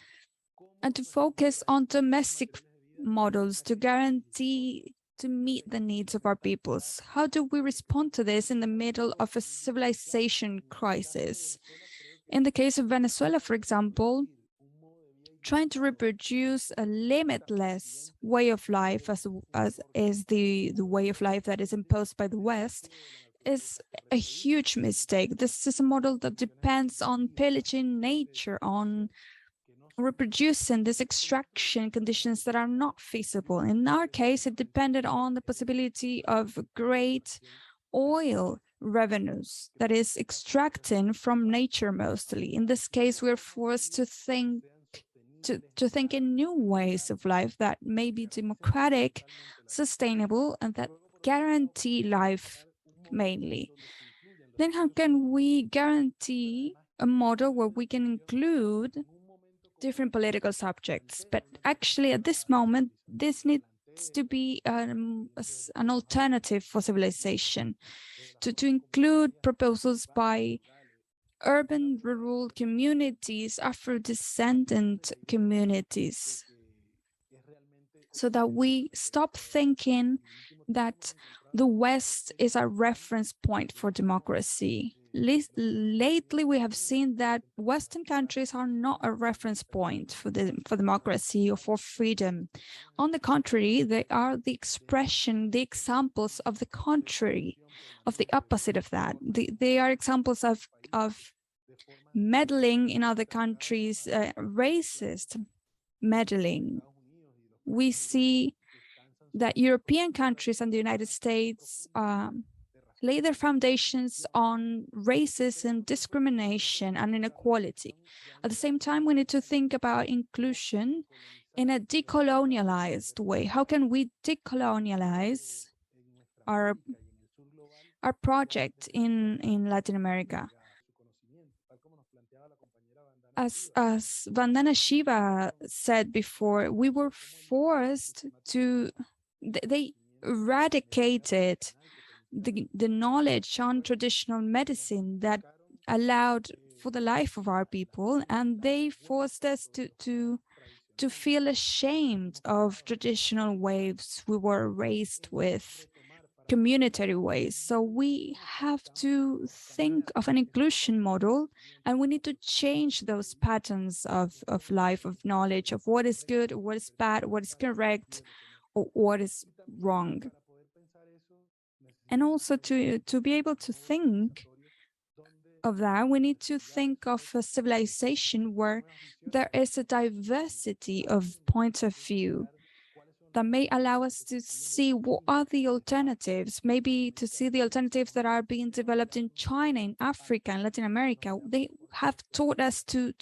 and to focus on domestic models to guarantee to meet the needs of our peoples. How do we respond to this in the middle of a civilization crisis? In the case of Venezuela, for example, trying to reproduce a limitless way of life as is the way of life that is imposed by the West is a huge mistake. This is a model that depends on pillaging nature, on reproducing these extraction conditions that are not feasible. In our case, it depended on the possibility of great oil revenues that is extracting from nature mostly. In this case, we're forced to think in new ways of life that may be democratic, sustainable, and that guarantee life mainly. Then how can we guarantee a model where we can include different political subjects? But actually, at this moment, this needs to be an alternative for civilization, to include proposals by urban rural communities, Afro-descendant communities, so that we stop thinking that the West is a reference point for democracy. Lately, we have seen that Western countries are not a reference point for democracy or for freedom. On the contrary, they are the expression, the examples of the contrary, of the opposite of that. They are examples of meddling in other countries, racist meddling. We see that European countries and the United States lay their foundations on racism, discrimination, and inequality. At the same time, we need to think about inclusion in a decolonialized way. How can we decolonialize our project in Latin America? As Vandana Shiva said before, we were forced to, they eradicated the knowledge on traditional medicine that allowed for the life of our people, and they forced us to feel ashamed of traditional ways we were raised with, community ways. So we have to think of an inclusion model, and we need to change those patterns of life, of knowledge, of what is good, what is bad, what is correct, or what is wrong. And also to be able to think of that, we need to think of a civilization where there is a diversity of points of view that may allow us to see what are the alternatives, maybe to see the alternatives that are being developed in China, in Africa, and Latin America. They have taught us to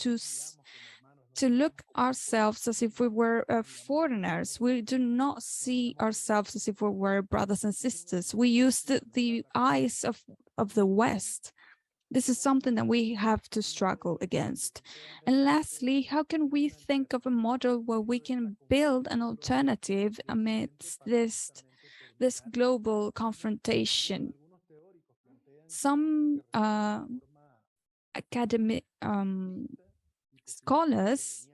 look ourselves as if we were foreigners. We do not see ourselves as if we were brothers and sisters. We use the eyes of the West. This is something that we have to struggle against. And lastly, how can we think of a model where we can build an alternative amidst this global confrontation? Some academic scholars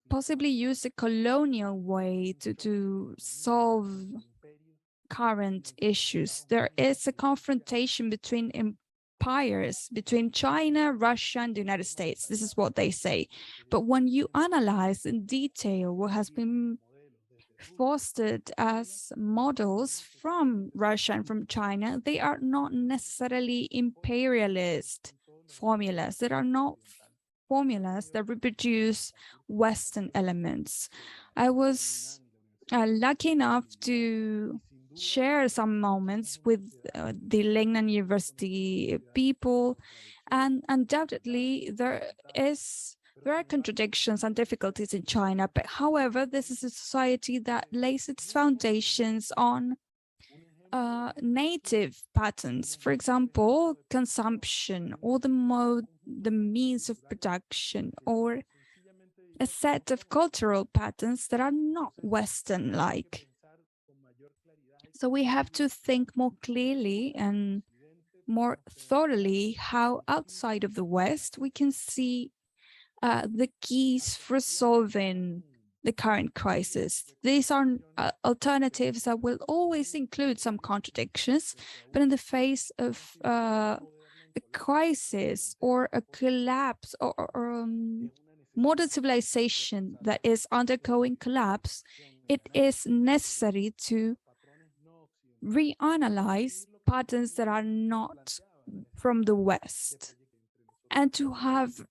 possibly use a colonial way to solve current issues. There is a confrontation between empires, between China, Russia, and the United States. This is what they say. But when you analyze in detail what has been fostered as models from Russia and from China, they are not necessarily imperialist formulas. There are not formulas that reproduce Western elements. I was lucky enough to share some moments with the Lingnan University people, and undoubtedly there are contradictions and difficulties in China, but however, this is a society that lays its foundations on native patterns, for example, consumption, or the means of production, or a set of cultural patterns that are not Western-like. So we have to think more clearly and more thoroughly how outside of the West we can see the keys for solving the current crisis. These are alternatives that will always include some contradictions, but in the face of a crisis or a collapse or modern civilization that is undergoing collapse, it is necessary to reanalyze patterns that are not from the West and to have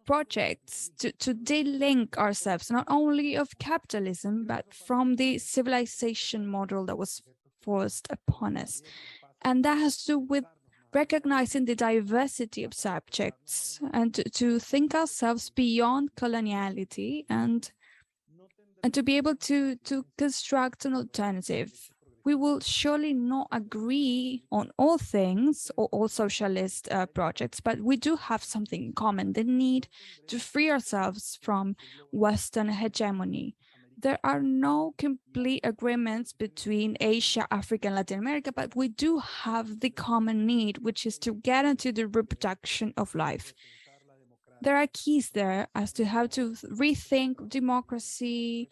projects to de-link ourselves, not only of capitalism, but from the civilization model that was forced upon us. And that has to do with recognizing the diversity of subjects and to think ourselves beyond coloniality and to be able to construct an alternative. We will surely not agree on all things or all socialist projects, but we do have something in common, the need to free ourselves from Western hegemony. There are no complete agreements between Asia, Africa, and Latin America, but we do have the common need, which is to get into the reproduction of life. There are keys there as to how to rethink democracy,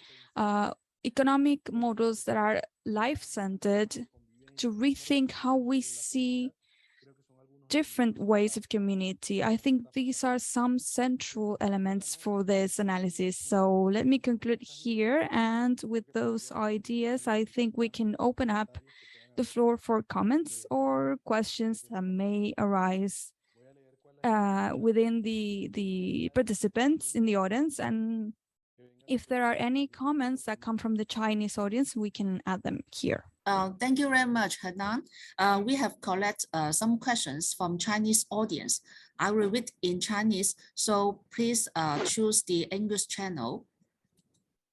economic models that are life-centered, to rethink how we see different ways of community. I think these are some central elements for this analysis. So let me conclude here. And with those ideas, I think we can open up the floor for comments or questions that may arise within the participants in the audience. And if there are any comments that come from the Chinese audience, we can add them here. Thank you very much, Hernán. We have collected some questions from Chinese audience. I will read in Chinese, so please choose the English channel.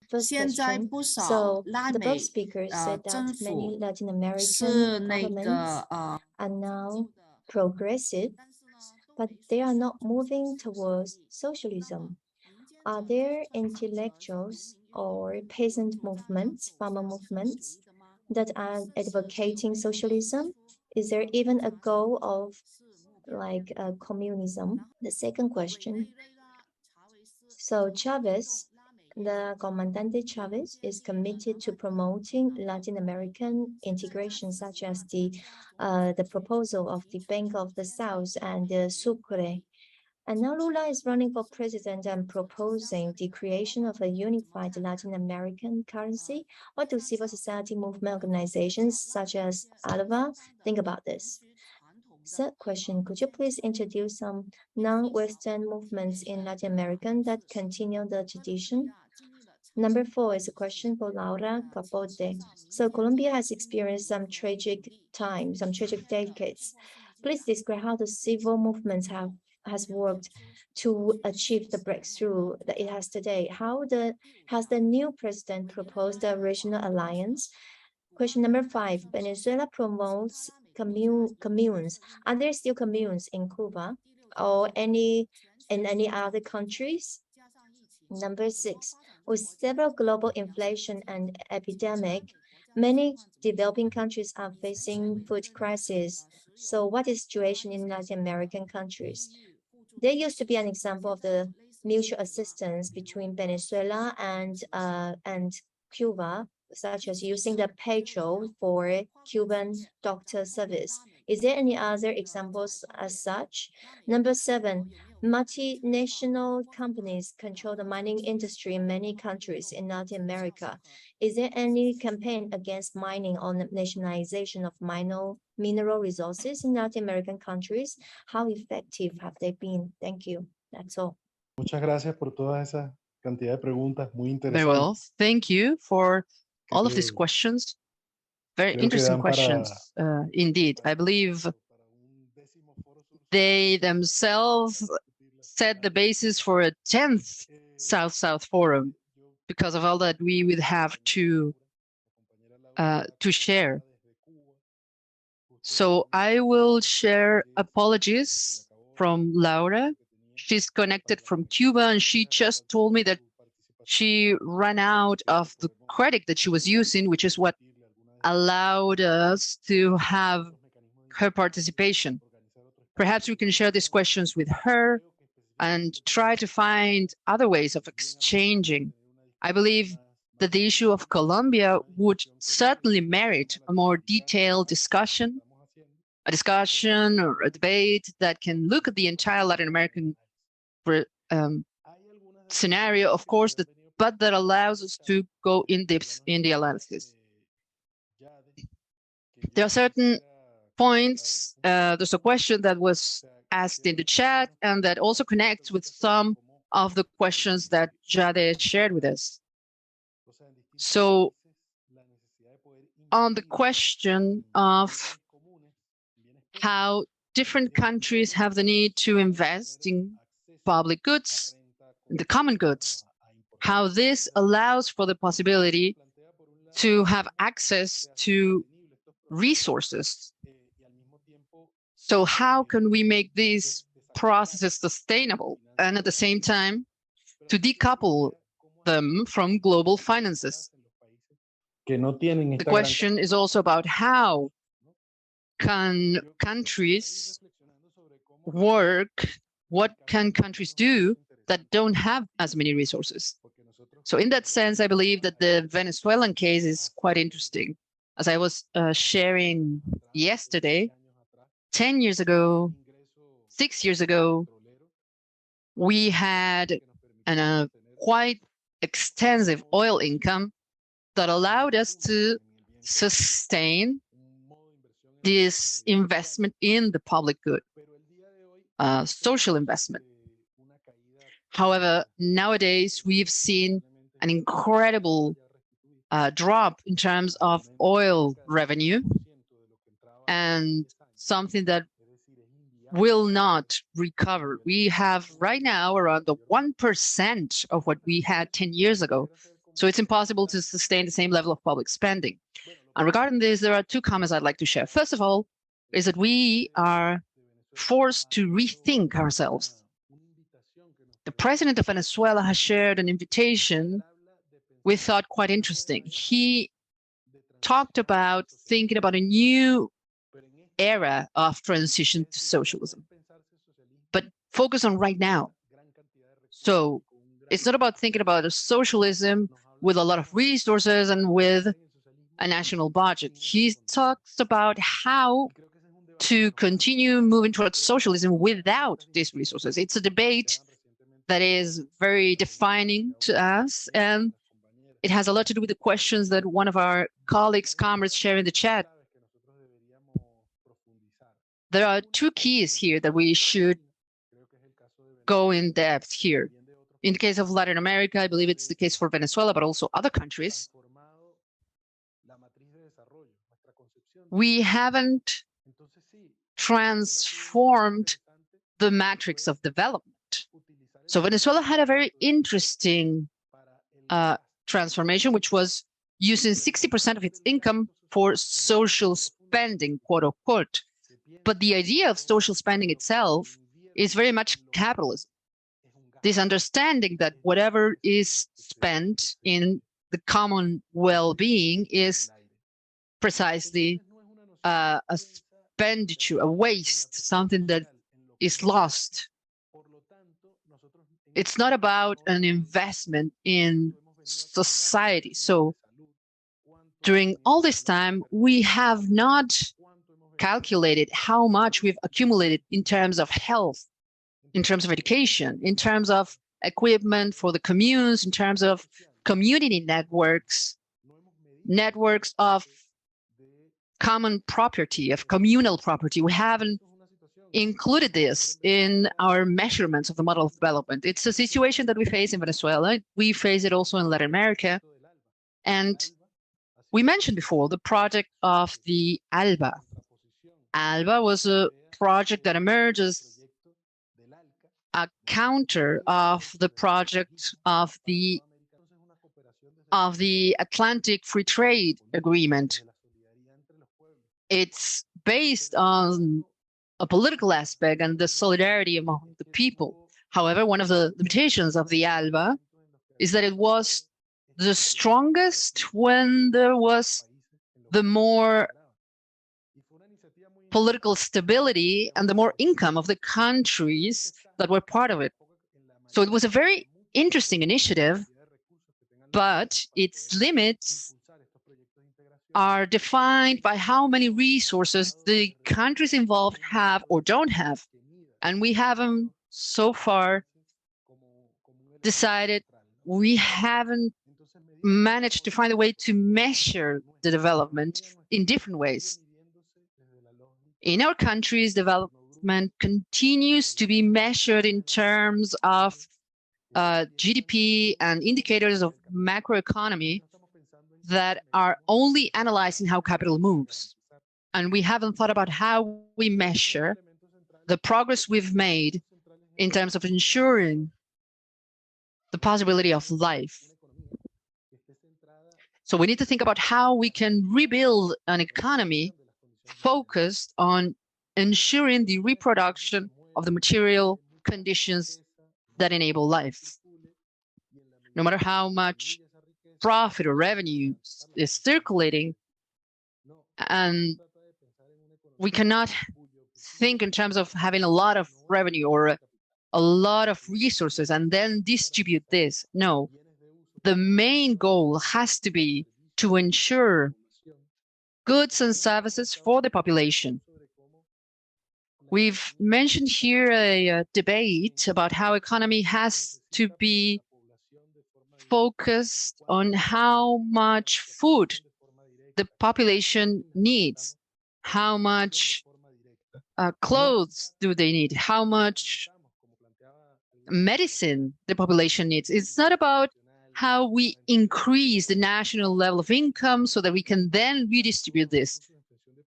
First question. So the both speakers said that many Latin American governments are now progressive, but they are not moving towards socialism. Are there intellectuals or peasant movements, farmer movements that are advocating socialism? Is there even a goal of like communism? The second question. So Chavez, the Comandante Chavez, is committed to promoting Latin American integration, such as the proposal of the Bank of the South and the Sucre. And now Lula is running for president and proposing the creation of a unified Latin American currency. What do civil society movement organizations such as ALBA think about this? Third question, could you please introduce some non-Western movements in Latin America that continue the tradition? Number 4 is a question for Laura Capote. So Colombia has experienced some tragic times, some tragic decades. Please describe how the civil movement has worked to achieve the breakthrough that it has today. Has the new president proposed a regional alliance? Question number 5, Venezuela promotes communes. Are there still communes in Cuba or in any other countries? Number 6, with several global inflation and epidemic, many developing countries are facing food crisis. So what is the situation in Latin American countries? There used to be an example of the mutual assistance between Venezuela and Cuba, such as using the petrol for Cuban doctor service. Is there any other examples as such? Number 7, multinational companies control the mining industry in many countries in Latin America. Is there any campaign against mining or nationalization of mineral resources in Latin American countries? How effective have they been? Thank you. That's all. Muchas gracias por toda esa cantidad de preguntas muy Very well. interesantes. Thank you for all of these questions. Very interesting questions, indeed. I believe they themselves set the basis for a 10th South-South Forum because of all that we would have to share. So I will share apologies from Laura. She's connected from Cuba, and she just told me that she ran out of the credit that she was using, which is what allowed us to have her participation. Perhaps we can share these questions with her and try to find other ways of exchanging. I believe that the issue of Colombia would certainly merit a more detailed discussion, or a debate that can look at the entire Latin American scenario, of course, but that allows us to go in depth in the analysis. There are certain points. There's a question that was asked in the chat and that also connects with some of the questions that Jade shared with us. So on the question of how different countries have the need to invest in public goods, in the common goods, how this allows for the possibility to have access to resources. So how can we make these processes sustainable and at the same time to decouple them from global finances? The question is also about how can countries work, what can countries do that don't have as many resources? So in that sense, I believe that the Venezuelan case is quite interesting. As I was sharing yesterday, 10 years ago, 6 years ago, we had a quite extensive oil income that allowed us to sustain this investment in the public good, social investment. However, nowadays we've seen an incredible drop in terms of oil revenue and something that will not recover. We have right now around the 1% of what we had 10 years ago. So it's impossible to sustain the same level of public spending. And regarding this, there are two comments I'd like to share. First of all, is that we are forced to rethink ourselves. The president of Venezuela has shared an invitation we thought quite interesting. He talked about thinking about a new era of transition to socialism, but focus on right now. So it's not about thinking about a socialism with a lot of resources and with a national budget. He talks about how to continue moving towards socialism without these resources. It's a debate that is very defining to us, and it has a lot to do with the questions that one of our colleagues, comrades, share in the chat. There are two keys here that we should go in depth here. In the case of Latin America, I believe it's the case for Venezuela, but also other countries. We haven't transformed the matrix of development. So Venezuela had a very interesting transformation, which was using 60% of its income for social spending, quote unquote. But the idea of social spending itself is very much capitalism. This understanding that whatever is spent in the common well-being is precisely a expenditure, a waste, something that is lost. It's not about an investment in society. So during all this time, we have not calculated how much we've accumulated in terms of health, in terms of education, in terms of equipment for the communes, in terms of community networks, networks of common property, of communal property. We haven't included this in our measurements of the model of development. It's a situation that we face in Venezuela. We face it also in Latin America. And we mentioned before the project of the ALBA. ALBA was a project that emerged as a counter of the project of the Atlantic Free Trade Agreement. It's based on a political aspect and the solidarity among the people. However, one of the limitations of the ALBA is that it was the strongest when there was the more political stability and the more income of the countries that were part of it. So it was a very interesting initiative, but its limits are defined by how many resources the countries involved have or don't have. And we haven't so far decided, we haven't managed to find a way to measure the development in different ways. In our countries, development continues to be measured in terms of GDP and indicators of macroeconomy that are only analyzing how capital moves. And we haven't thought about how we measure the progress we've made in terms of ensuring the possibility of life. So we need to think about how we can rebuild an economy focused on ensuring the reproduction of the material conditions that enable life. No matter how much profit or revenue is circulating, and we cannot think in terms of having a lot of revenue or a lot of resources and then distribute this. No, the main goal has to be to ensure goods and services for the population. We've mentioned here a debate about how economy has to be focused on how much food the population needs, how much clothes do they need, how much medicine the population needs. It's not about how we increase the national level of income so that we can then redistribute this.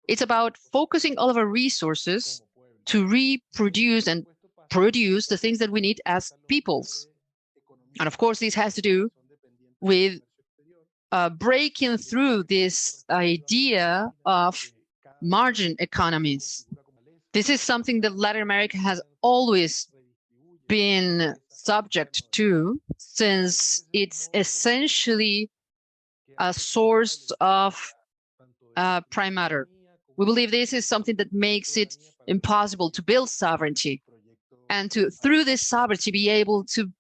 It's about focusing all of our resources to reproduce and produce the things that we need as peoples. And of course, this has to do with breaking through this idea of margin economies. This is something that Latin America has always been subject to, since it's essentially a source of prime matter. We believe this is something that makes it impossible to build sovereignty and to, through this sovereignty, be able to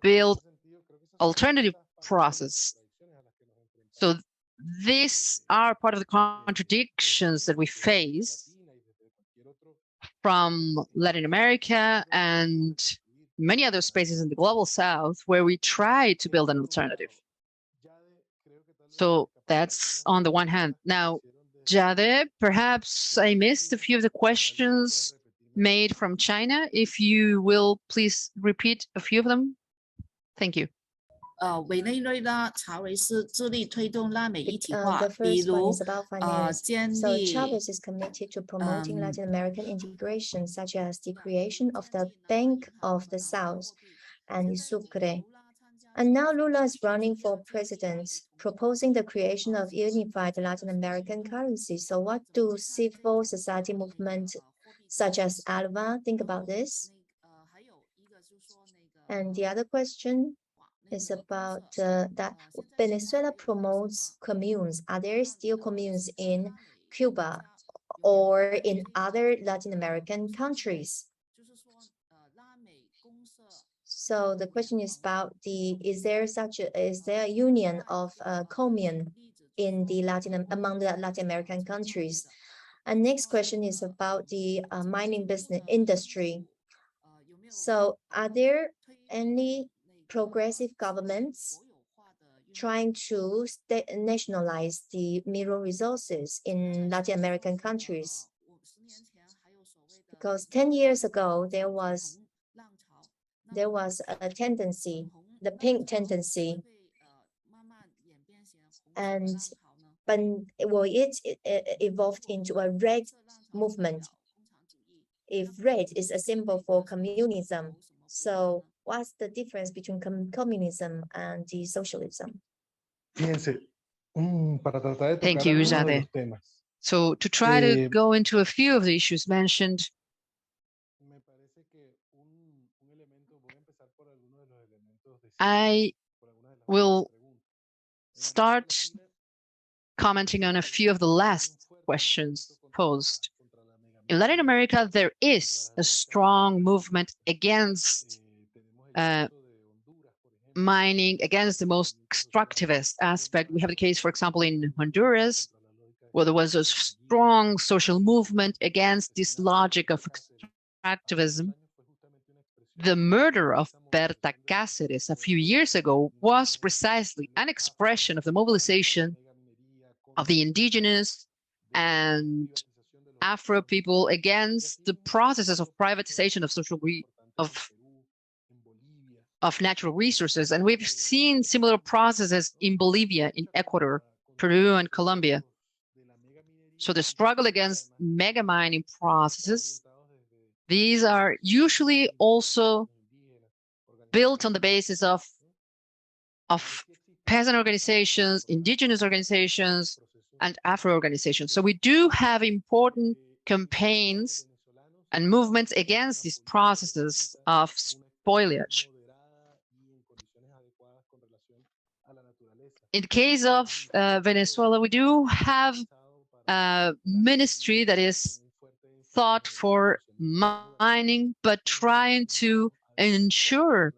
build alternative process. So these are part of the contradictions that we face from Latin America and many other spaces in the global south where we try to build an alternative. So that's on the one hand. Now, Jade, perhaps I missed a few of the questions made from China. If you will please repeat a few of them. Thank you. 委内瑞拉查韦斯致力推动拉美一体化， The 比 first one 如 is about finance. 建 So 立 Chavez is committed to promoting Latin American integration, such as the creation of the Bank of the South and Sucre. And now Lula is running for president, proposing the creation of unified Latin American currency. So what do civil society movements such as ALBA think about this? And the other question is about that Venezuela promotes communes. Are there still communes in Cuba or in other Latin American countries? So the question is about is there a union of commune in the among the Latin American countries? And next question is about the mining business industry. So are there any progressive governments trying to nationalize the mineral resources in Latin American countries? Because 10 years ago, there was a tendency, the pink tendency, but it evolved into a red movement. If red is a symbol for communism, so what's the difference between communism and the socialism? Fíjense, para tratar de Thank tocar you, algunos de Jade. los temas. So to try to go into a few of the issues mentioned, I will start commenting on a few of the last questions posed. In Latin America, there is a strong movement against mining, against the most extractivist aspect. We have the case, for example, in Honduras, where there was a strong social movement against this logic of extractivism. The murder of Berta Cáceres a few years ago was precisely an expression of the mobilization of the indigenous and Afro people against the processes of privatization of natural resources. And we've seen similar processes in Bolivia, in Ecuador, Peru, and Colombia. So the struggle against mega mining processes, these are usually also built on the basis of peasant organizations, indigenous organizations, and Afro organizations. So we do have important campaigns and movements against these processes of spoilage. In the case of Venezuela, we do have a ministry that is thought for mining, but trying to ensure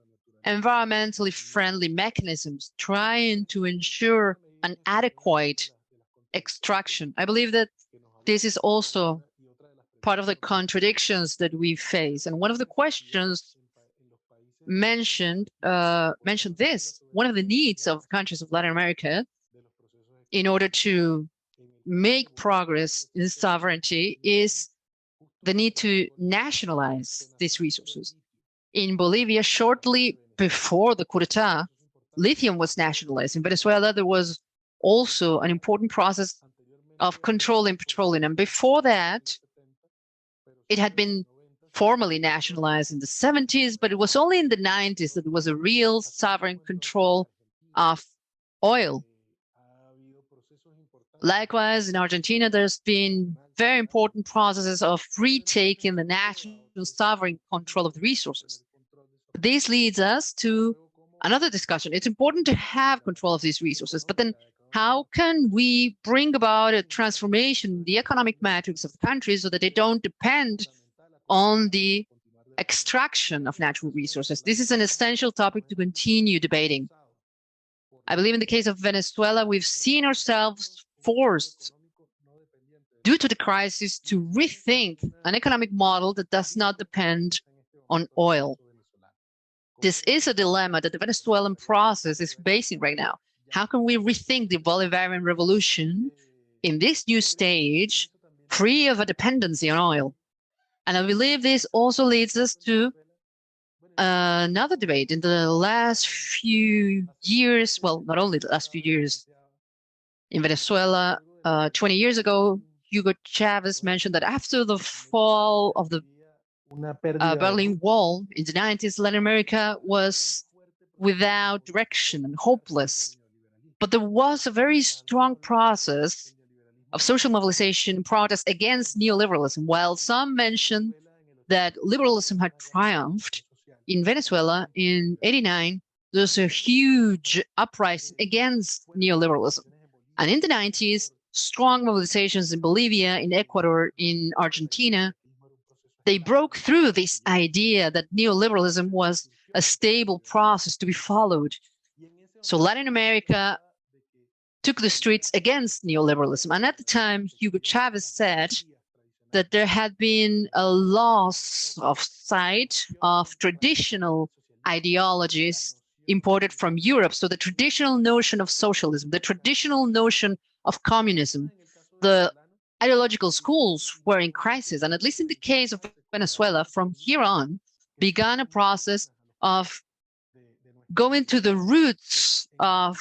environmentally friendly mechanisms, trying to ensure an adequate extraction. I believe that this is also part of the contradictions that we face. And one of the questions mentioned this, one of the needs of countries of Latin America in order to make progress in sovereignty is the need to nationalize these resources. In Bolivia, shortly before the coup d'etat, lithium was nationalized. In Venezuela, there was also an important process of controlling petroleum. And before that, it had been formally nationalized in the 70s, but it was only in the 90s that there was a real sovereign control of oil. Likewise, in Argentina, there's been very important processes of retaking the national sovereign control of the resources. This leads us to another discussion. It's important to have control of these resources, but then how can we bring about a transformation in the economic matrix of the country so that they don't depend on the extraction of natural resources? This is an essential topic to continue debating. I believe in the case of Venezuela, we've seen ourselves forced, due to the crisis, to rethink an economic model that does not depend on oil. This is a dilemma that the Venezuelan process is facing right now. How can we rethink the Bolivarian revolution in this new stage, free of a dependency on oil? And I believe this also leads us to another debate. In the last few years, well, not only the last few years, in Venezuela, 20 years ago, Hugo Chavez mentioned that after the fall of the Berlin Wall in the 90s, Latin America was without direction and hopeless. But there was a very strong process of social mobilization protest against neoliberalism. While some mentioned that liberalism had triumphed, in Venezuela in '89, there was a huge uprising against neoliberalism. And in the 90s, strong mobilizations in Bolivia, in Ecuador, in Argentina, they broke through this idea that neoliberalism was a stable process to be followed. So Latin America took the streets against neoliberalism. And at the time, Hugo Chavez said that there had been a loss of sight of traditional ideologies imported from Europe. So the traditional notion of socialism, the traditional notion of communism, the ideological schools were in crisis. And at least in the case of Venezuela, from here on, began a process of going to the roots of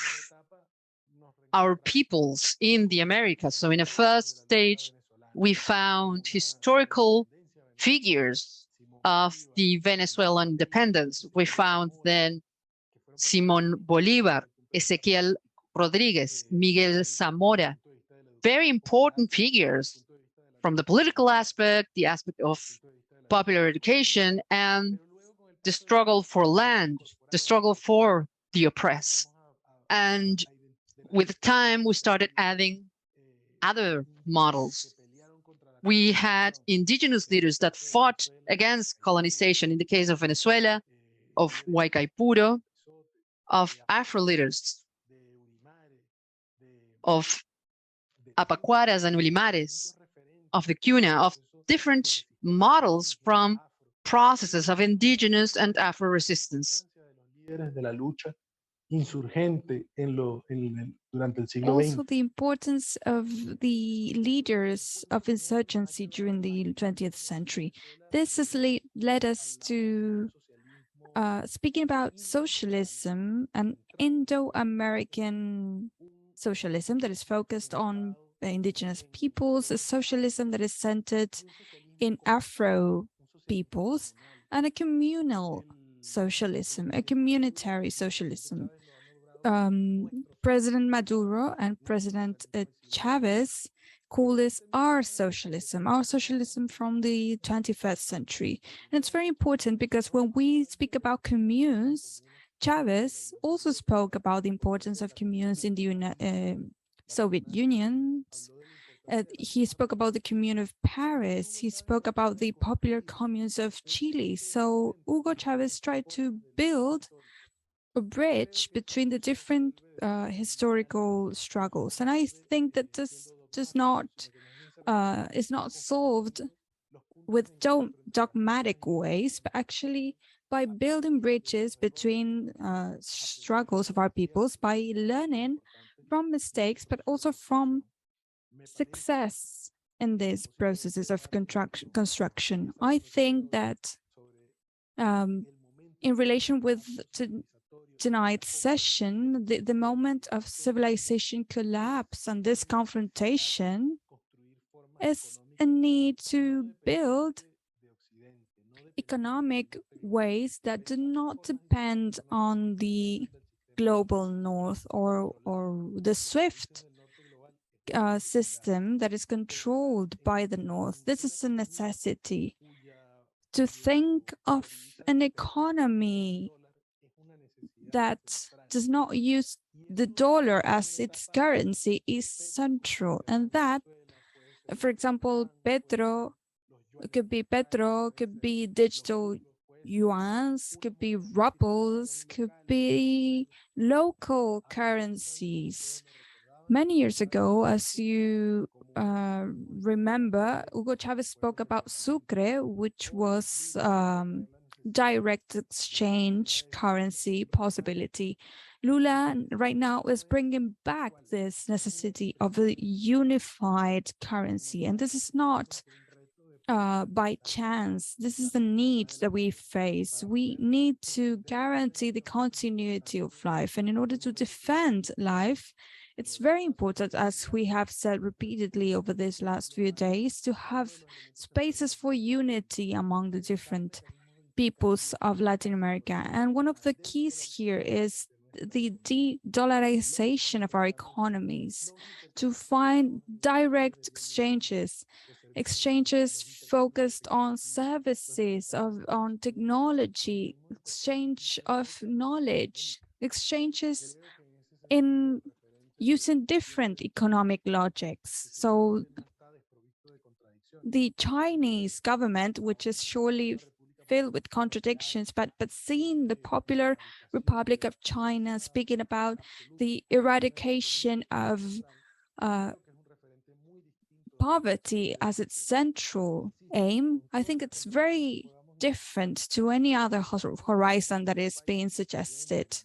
our peoples in the Americas. So in a first stage, we found historical figures of the Venezuelan independence. We found then Simón Bolívar, Ezequiel Rodríguez, Miguel Zamora, very important figures from the political aspect, the aspect of popular education, and the struggle for land, the struggle for the oppressed. And with time, we started adding other models. We had indigenous leaders that fought against colonization in the case of Venezuela, of Huaycaipuro, of Afro leaders, of Apacuaras and Ulimares, of the Cuna, of different models from processes of indigenous and Afro resistance. Also, the importance of the leaders of insurgency during the 20th century. This has led us to speaking about socialism, an Indo-American socialism that is focused on indigenous peoples, a socialism that is centered in Afro peoples, and a communal socialism, a communitary socialism. President Maduro and President Chavez call this our socialism from the 21st century. And it's very important because when we speak about communes, Chavez also spoke about the importance of communes in the Soviet Union. He spoke about the Commune of Paris. He spoke about the popular communes of Chile. So Hugo Chavez tried to build a bridge between the different historical struggles. And I think that this is not solved with dogmatic ways, but actually by building bridges between struggles of our peoples, by learning from mistakes, but also from success in these processes of construction. I think that in relation with tonight's session, the moment of civilization collapse and this confrontation is a need to build economic ways that do not depend on the global north or the SWIFT system that is controlled by the north. This is a necessity to think of an economy that does not use the dollar as its currency is central. And that, for example, petro, could be digital yuans, could be rubles, could be local currencies. Many years ago, as you remember, Hugo Chavez spoke about Sucre, which was direct exchange currency possibility. Lula right now is bringing back this necessity of a unified currency, and this is not by chance. This is the need that we face. We need to guarantee the continuity of life, and in order to defend life, it's very important, as we have said repeatedly over these last few days, to have spaces for unity among the different peoples of Latin America. And one of the keys here is the de-dollarization of our economies, to find direct exchanges focused on services, on technology, exchange of knowledge, exchanges in using different economic logics. So the Chinese government, which is surely filled with contradictions, but seeing the Popular Republic of China speaking about the eradication of poverty as its central aim, I think it's very different to any other horizon that is being suggested.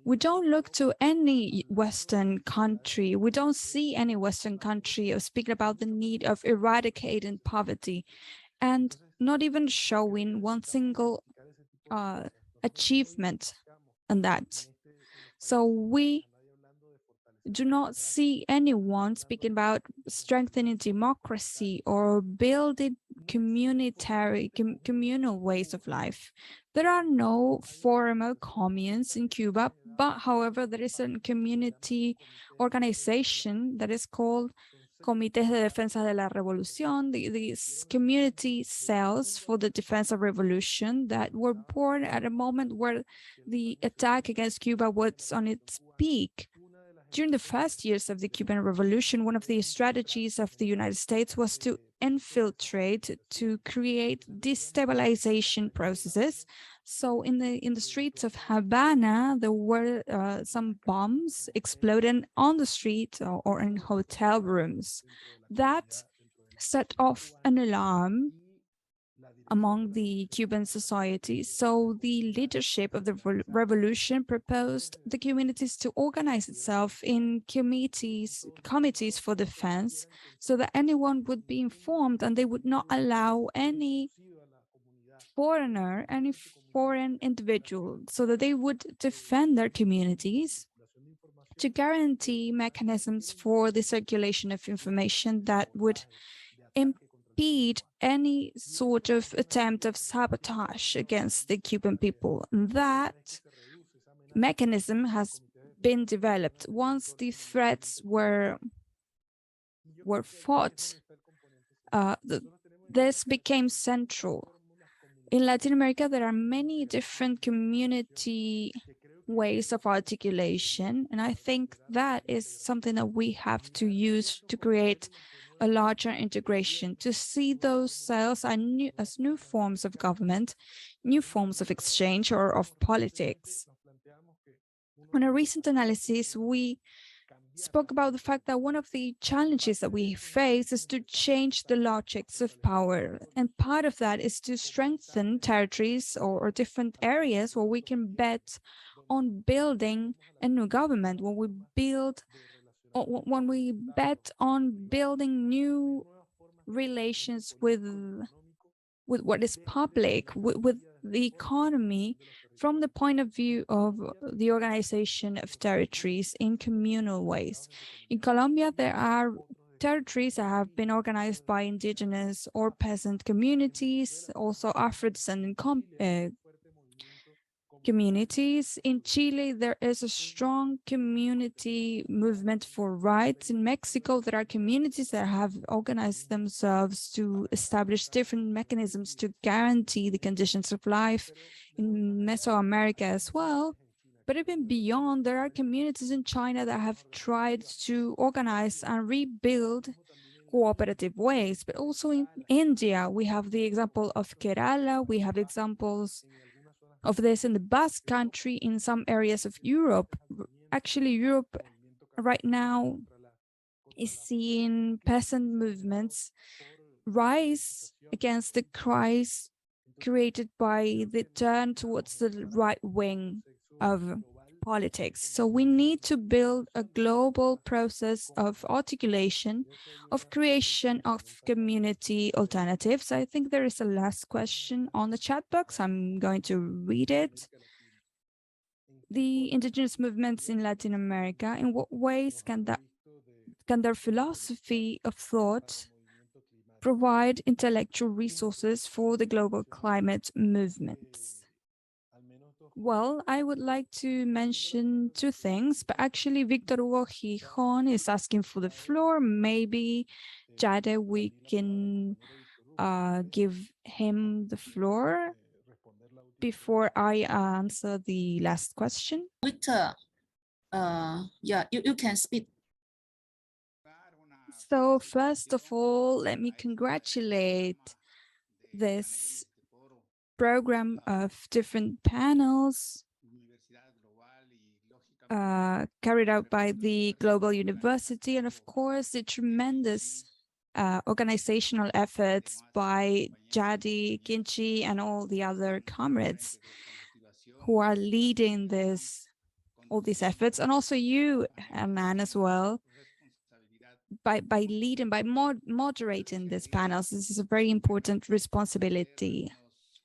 We don't look to any Western country. We don't see any Western country speaking about the need of eradicating poverty, and not even showing one single achievement on that. So we do not see anyone speaking about strengthening democracy or building communal ways of life. There are no formal communes in Cuba, but however, there is a community organization that is called Comités de Defensa de la Revolución, these community cells for the defense of revolution that were born at a moment where the attack against Cuba was on its peak. During the first years of the Cuban Revolution, one of the strategies of the United States was to infiltrate, to create destabilization processes. So in the streets of Havana, there were some bombs exploding on the street or in hotel rooms. That set off an alarm among the Cuban society. So the leadership of the revolution proposed the communities to organize itself in committees for defense, so that anyone would be informed and they would not allow any foreigner, any foreign individual, so that they would defend their communities, to guarantee mechanisms for the circulation of information that would impede any sort of attempt of sabotage against the Cuban people. That mechanism has been developed once the threats were fought. This became central. In Latin America, there are many different community ways of articulation, and I think that is something that we have to use to create a larger integration, to see those cells as new forms of government, new forms of exchange or of politics. On a recent analysis, we spoke about the fact that one of the challenges that we face is to change the logics of power. And part of that is to strengthen territories or different areas where we can bet on building a new government, when we bet on building new relations with what is public, with the economy, from the point of view of the organization of territories in communal ways. In Colombia, there are territories that have been organized by indigenous or peasant communities, also Afro-descendant communities. In Chile, there is a strong community movement for rights. In Mexico, there are communities that have organized themselves to establish different mechanisms to guarantee the conditions of life. In Mesoamerica as well. But even beyond, there are communities in China that have tried to organize and rebuild cooperative ways, but also in India, we have the example of Kerala, we have examples of this in the Basque Country, in some areas of Europe. Actually, Europe right now is seeing peasant movements rise against the cries created by the turn towards the right wing of politics. So we need to build a global process of articulation, of creation of community alternatives. I think there is a last question on the chat box. I'm going to read it. The indigenous movements in Latin America, in what ways can their philosophy of thought provide intellectual resources for the global climate movements? Well, I would like to mention two things, but actually Victor Hugo Gijón is asking for the floor. Maybe, Jade, we can give him the floor before I answer the last question. Victor, yeah, you can speak. So first of all, let me congratulate this program of different panels carried out by the Global University, and of course the tremendous organizational efforts by Jadi, Kinchi, and all the other comrades who are leading all these efforts, and also you, Hernán, as well, by moderating these panels. This is a very important responsibility.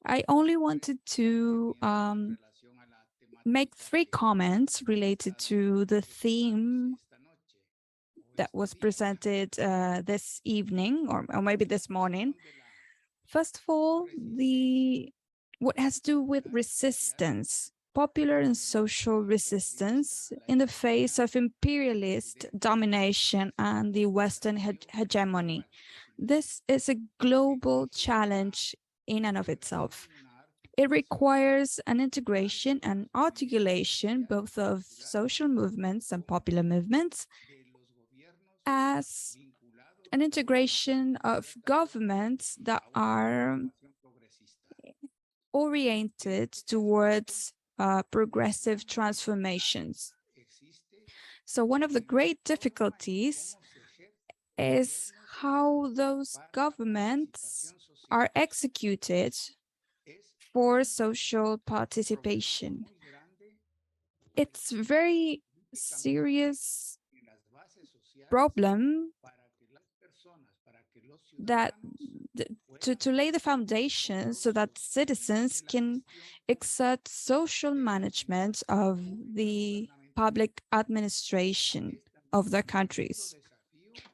I only wanted to make 3 comments related to the theme that was presented this evening, or maybe this morning. First of all, what has to do with resistance, popular and social resistance in the face of imperialist domination and the Western hegemony. This is a global challenge in and of itself. It requires an integration and articulation both of social movements and popular movements, as an integration of governments that are oriented towards progressive transformations. So one of the great difficulties is how those governments are executed for social participation. It's a very serious problem that to lay the foundation so that citizens can exert social management of the public administration of their countries.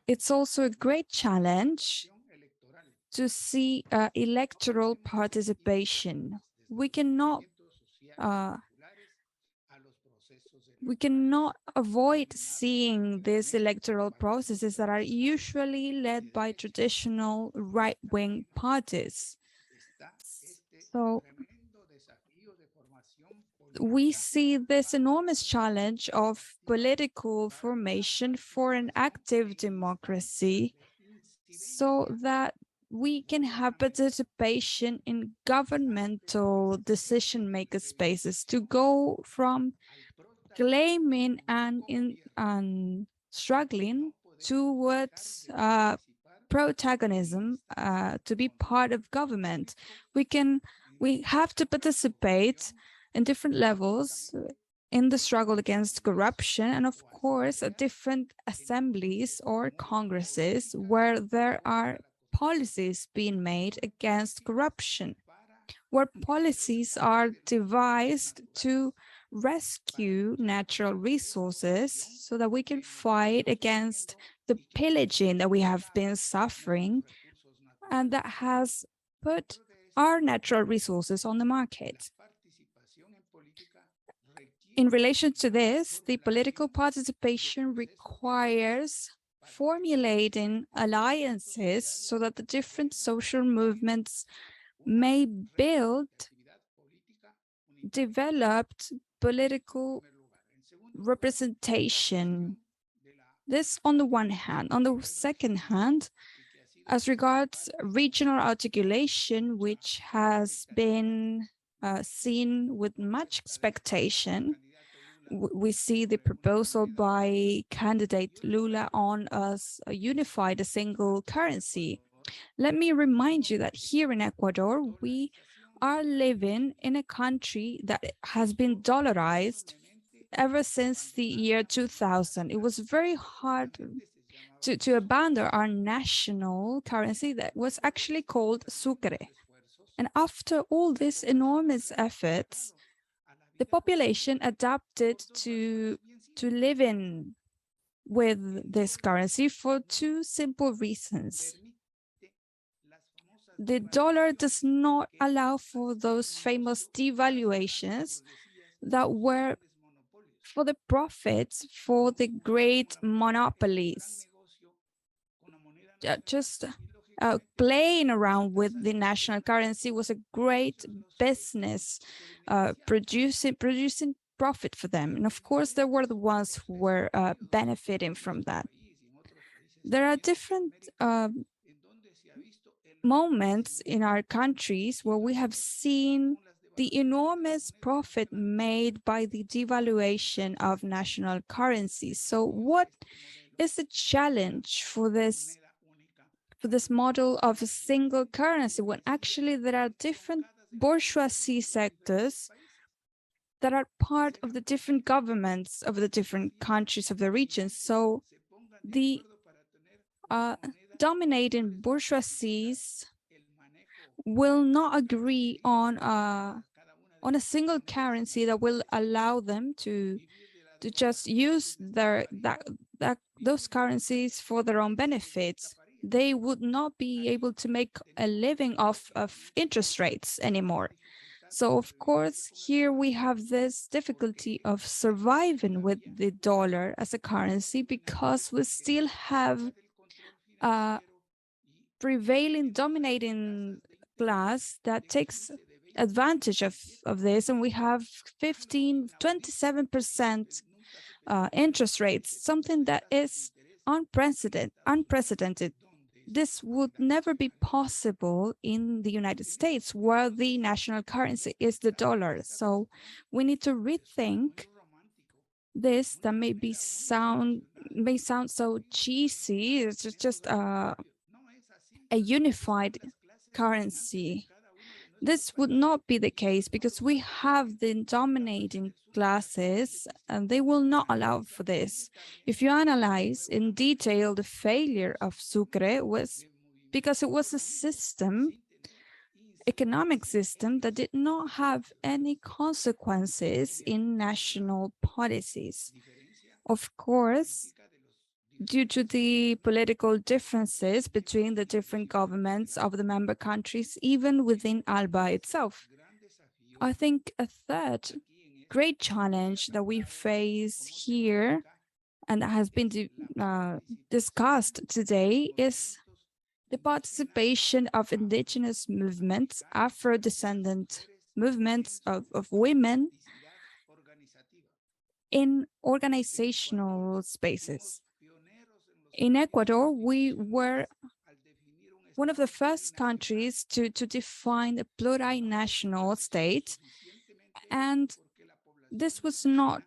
It's also a great challenge to see electoral participation. We cannot avoid seeing these electoral processes that are usually led by traditional right-wing parties. So we see this enormous challenge of political formation for an active democracy so that we can have participation in governmental decision-maker spaces, to go from claiming and struggling towards protagonism, to be part of government. We have to participate in different levels in the struggle against corruption, and of course at different assemblies or congresses where there are policies being made against corruption, where policies are devised to rescue natural resources so that we can fight against the pillaging that we have been suffering and that has put our natural resources on the market. In relation to this, the political participation requires formulating alliances so that the different social movements may build developed political representation. This on the one hand. On the second hand, as regards regional articulation, which has been seen with much expectation, we see the proposal by candidate Lula on us unified a single currency. Let me remind you that here in Ecuador, we are living in a country that has been dollarized ever since the year 2000. It was very hard to abandon our national currency that was actually called sucre. And after all these enormous efforts, the population adapted to living with this currency for two simple reasons. The dollar does not allow for those famous devaluations that were for the profits for the great monopolies. Just playing around with the national currency was a great business, producing profit for them. And of course, they were the ones who were benefiting from that. There are different moments in our countries where we have seen the enormous profit made by the devaluation of national currencies. So what is the challenge for this model of a single currency when actually there are different bourgeoisie sectors that are part of the different governments of the different countries of the region? So the dominating bourgeoisies will not agree on a single currency that will allow them to just use those currencies for their own benefits. They would not be able to make a living off of interest rates anymore. So of course, here we have this difficulty of surviving with the dollar as a currency because we still have a prevailing, dominating class that takes advantage of this, and we have 27% interest rates, something that is unprecedented. This would never be possible in the United States, where the national currency is the dollar. So we need to rethink this. That may sound so cheesy. It's just a unified currency. This would not be the case because we have the dominating classes and they will not allow for this. If you analyze in detail, the failure of Sucre was because it was a economic system that did not have any consequences in national policies. Of course, due to the political differences between the different governments of the member countries, even within ALBA itself. I think a third great challenge that we face here and that has been discussed today is the participation of indigenous movements, Afro-descendant movements of women in organizational spaces. In Ecuador, we were one of the first countries to define a plurinational state, and this was not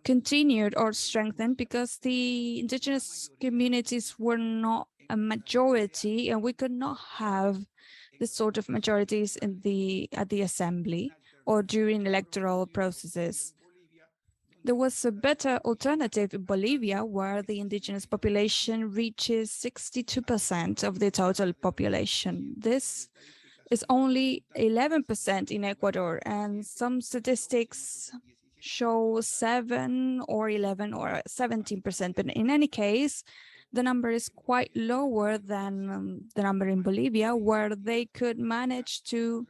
continued or strengthened because the indigenous communities were not a majority, and we could not have this sort of majorities at the assembly or during electoral processes. There was a better alternative in Bolivia, where the indigenous population reaches 62% of the total population. This is only 11% in Ecuador, and some statistics show 7 or 11 or 17%. But in any case, the number is quite lower than the number in Bolivia, where they could manage to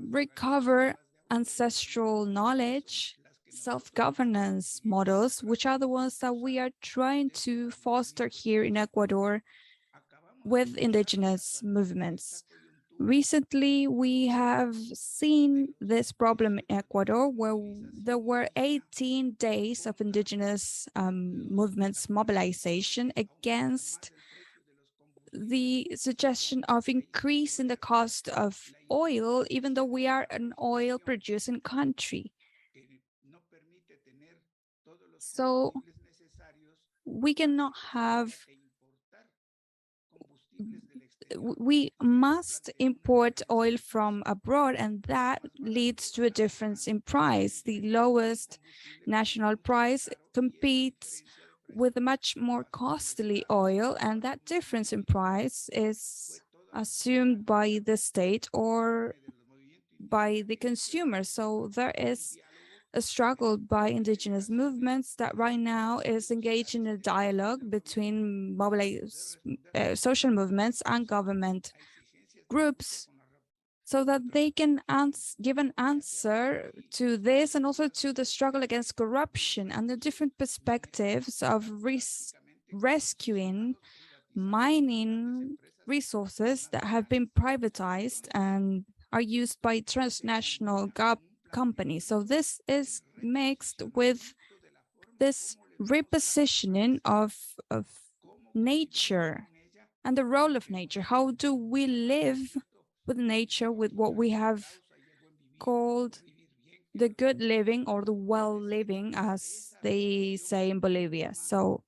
recover ancestral knowledge, self-governance models, which are the ones that we are trying to foster here in Ecuador with indigenous movements. Recently, we have seen this problem in Ecuador, where there were 18 days of indigenous movements mobilization against the suggestion of increasing the cost of oil, even though we are an oil producing country. So we cannot have, we must import oil from abroad, and that leads to a difference in price. The lowest national price competes with a much more costly oil, and that difference in price is assumed by the state or by the consumer. So there is a struggle by indigenous movements that right now is engaged in a dialogue between social movements and government groups, so that they can give an answer to this, and also to the struggle against corruption and the different perspectives of rescuing mining resources that have been privatized and are used by transnational companies. So this is mixed with this repositioning of nature and the role of nature. How do we live with nature, with what we have called the good living or the well living, as they say in Bolivia? So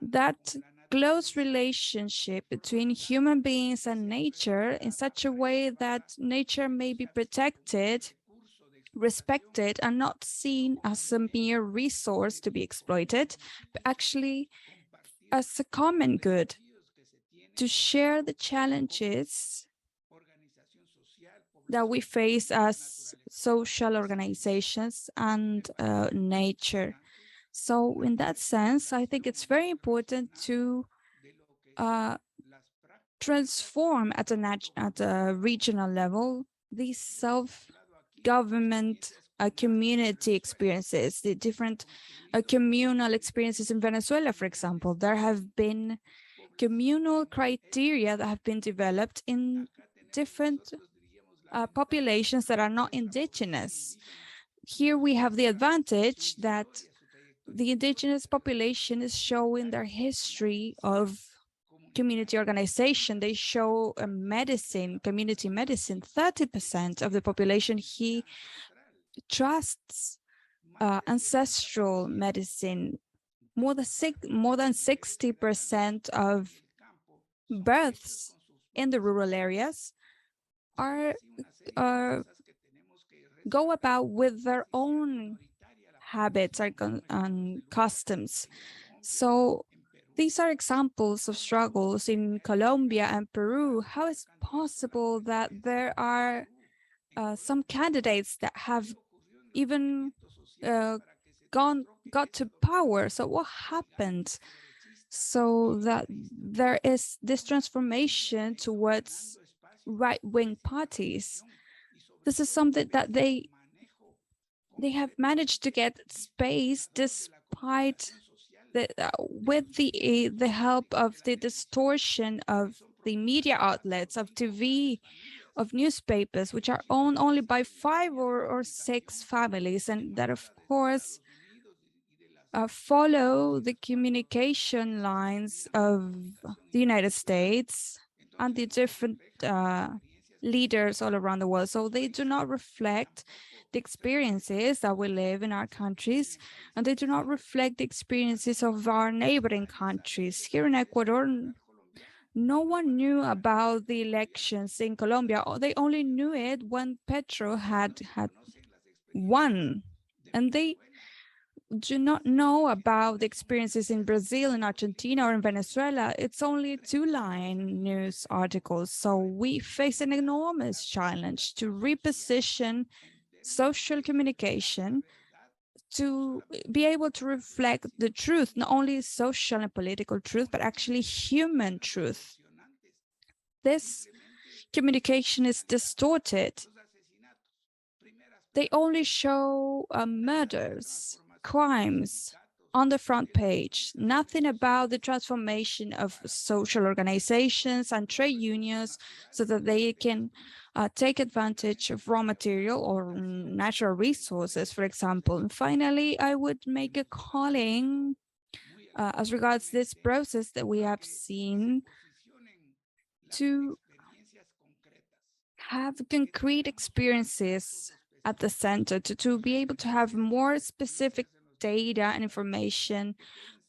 that close relationship between human beings and nature, in such a way that nature may be protected, respected, and not seen as a mere resource to be exploited, but actually as a common good, to share the challenges that we face as social organizations and nature. So in that sense, I think it's very important to transform at a regional level these self-government community experiences, the different communal experiences in Venezuela, for example. There have been communal criteria that have been developed in different populations that are not indigenous. Here we have the advantage that the indigenous population is showing their history of community organization. They show a medicine, community medicine. 30% of the population here trusts ancestral medicine. More than 60% of births in the rural areas are go about with their own habits and customs. So these are examples of struggles in Colombia and Peru. How is it possible that there are some candidates that have even got to power? So what happened so that there is this transformation towards right-wing parties? This is something that they have managed to get space despite with the help of the distortion of the media outlets, of TV, of newspapers, which are owned only by 5 or 6 families, and that of course follow the communication lines of the United States and the different leaders all around the world. So they do not reflect the experiences that we live in our countries, and they do not reflect the experiences of our neighboring countries. Here in Ecuador, no one knew about the elections in Colombia. They only knew it when Petro had won, and they do not know about the experiences in Brazil, in Argentina, or in Venezuela. It's only 2-line news articles. So we face an enormous challenge to reposition social communication to be able to reflect the truth, not only social and political truth, but actually human truth. This communication is distorted. they only show murders, crimes on the front page, nothing about the transformation of social organizations and trade unions so that they can take advantage of raw material or natural resources, for example. And finally, I would make a calling as regards this process that we have seen to have concrete experiences at the center, to be able to have more specific data and information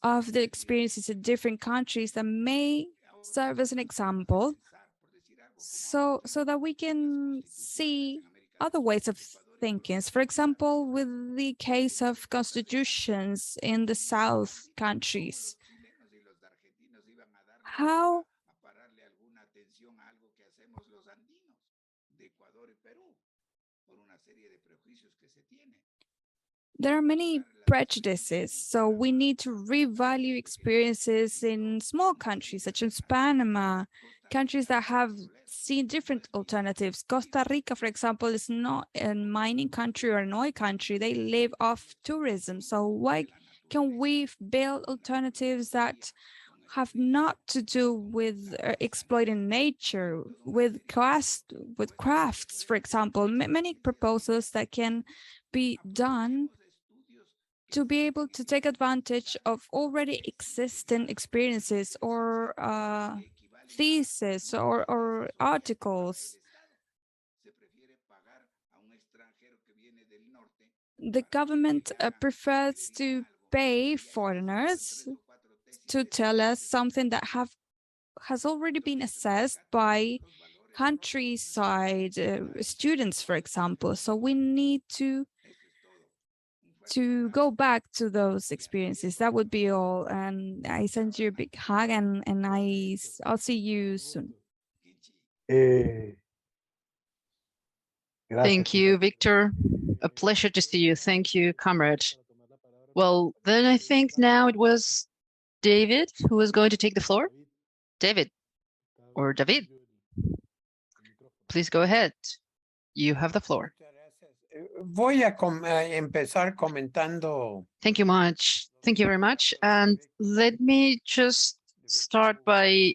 of the experiences in different countries that may serve as an example, so that we can see other ways of thinking. For example, with the case of constitutions in the South countries, how there are many prejudices, so we need to revalue experiences in small countries such as Panama, countries that have seen different alternatives. Costa Rica, for example, is not a mining country or an oil country. They live off tourism. So why can we build alternatives that have not to do with exploiting nature, with crafts, for example, many proposals that can be done to be able to take advantage of already existing experiences or theses or articles. The government prefers to pay foreigners to tell us something that has already been assessed by countryside students, for example. So we need to go back to those experiences. That would be all. And I send you a big hug, and I'll see you soon. Thank you, Victor. A pleasure to see you. Thank you, comrade. Well, then I think now it was David who was going to take the floor. David or David, please go ahead. You have the floor. Voy a empezar comentando. Thank you much. Thank you very much. And let me just start by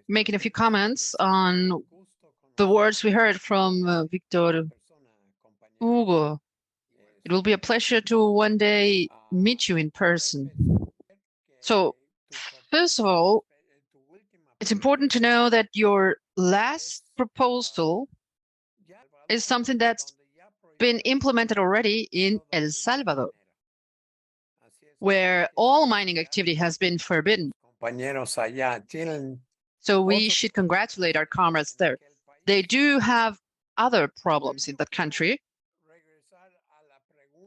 making a few comments on the words we heard from Victor Hugo. It will be a pleasure to one day meet you in person. So, first of all, it's important to know that your last proposal is something that's been implemented already in El Salvador, where all mining activity has been forbidden. So we should congratulate our comrades there. They do have other problems in that country.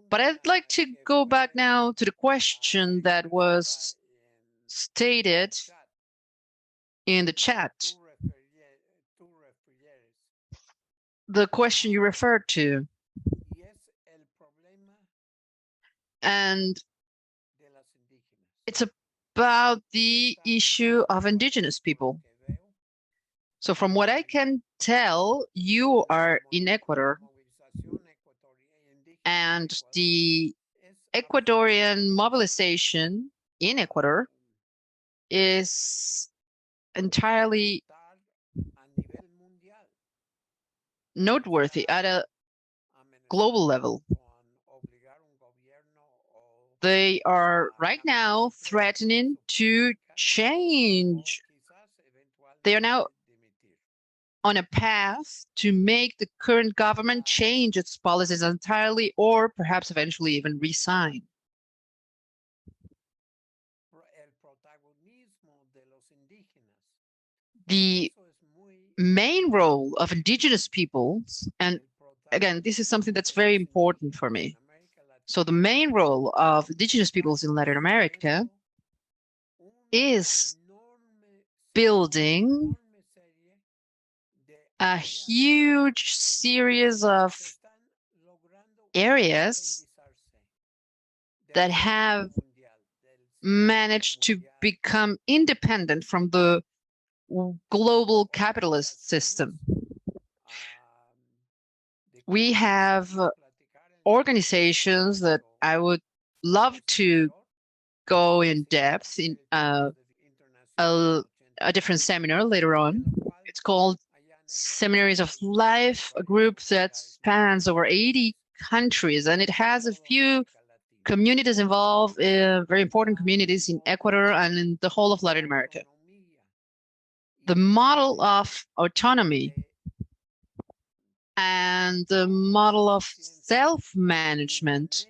But I'd like to go back now to the question that was stated in the chat. The question you referred to. And it's about the issue of indigenous people. So from what I can tell, you are in Ecuador, and the Ecuadorian mobilization in Ecuador is entirely noteworthy at a global level. They are right now threatening to change. They are now on a path to make the current government change its policies entirely, or perhaps eventually even resign. The main role of indigenous peoples, and again, this is something that's very important for me. So the main role of indigenous peoples in Latin America is building a huge series of areas that have managed to become independent from the global capitalist system. We have organizations that I would love to go in depth in a different seminar later on. It's called Seminaries of Life, a group that spans over 80 countries, and it has a few communities involved, very important communities in Ecuador and in the whole of Latin America. The model of autonomy and the model of self-management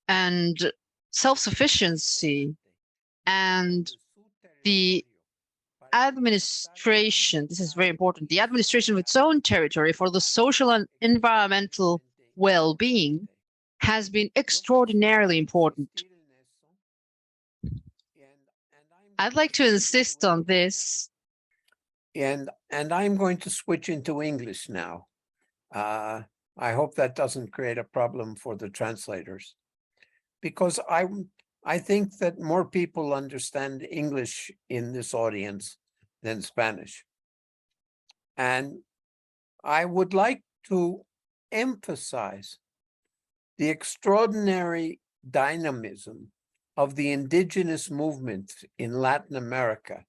and self-sufficiency and the administration, this is very important, the administration of its own territory for the social and environmental well-being has been extraordinarily important. I'd like to insist on this. And I'm going to switch into English now. I hope that doesn't create a problem for the translators, because I think that more people understand English in this audience than Spanish. And I would like to emphasize the extraordinary dynamism of the indigenous movement in Latin America.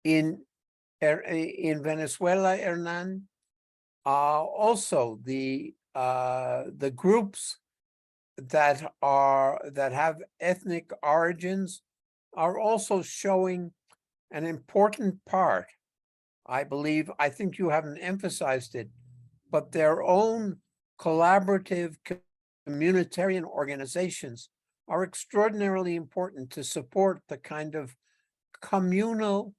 In Venezuela, Hernán, also the groups that have ethnic origins are also showing an important part. I think you haven't emphasized it, but their own collaborative communitarian organizations are extraordinarily important to support the kind of communal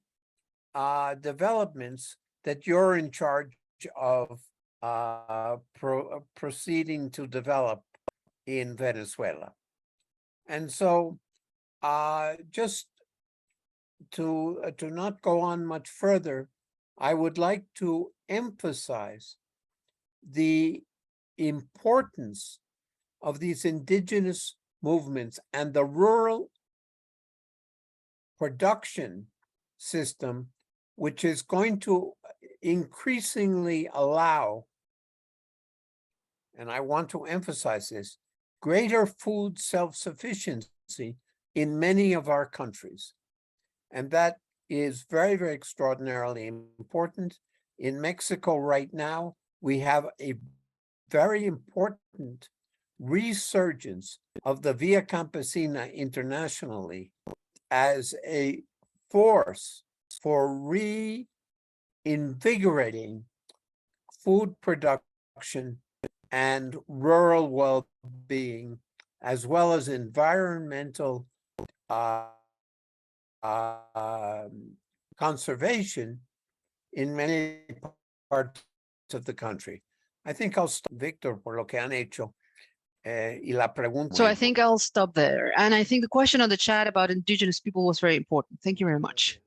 developments that you're in charge of proceeding to develop in Venezuela. And so just to not go on much further, I would like to emphasize the importance of these indigenous movements and the rural production system, which is going to increasingly allow, and I want to emphasize this, greater food self-sufficiency in many of our countries. And that is very, very extraordinarily important. In Mexico right now, we have a very important resurgence of the Via Campesina internationally as a force for reinvigorating food production and rural well-being, as well as environmental conservation in many parts of the country. I think I'll stop, Victor, por lo que han hecho. So I think I'll stop there. And I think the question on the chat about indigenous people was very important. Thank you very much.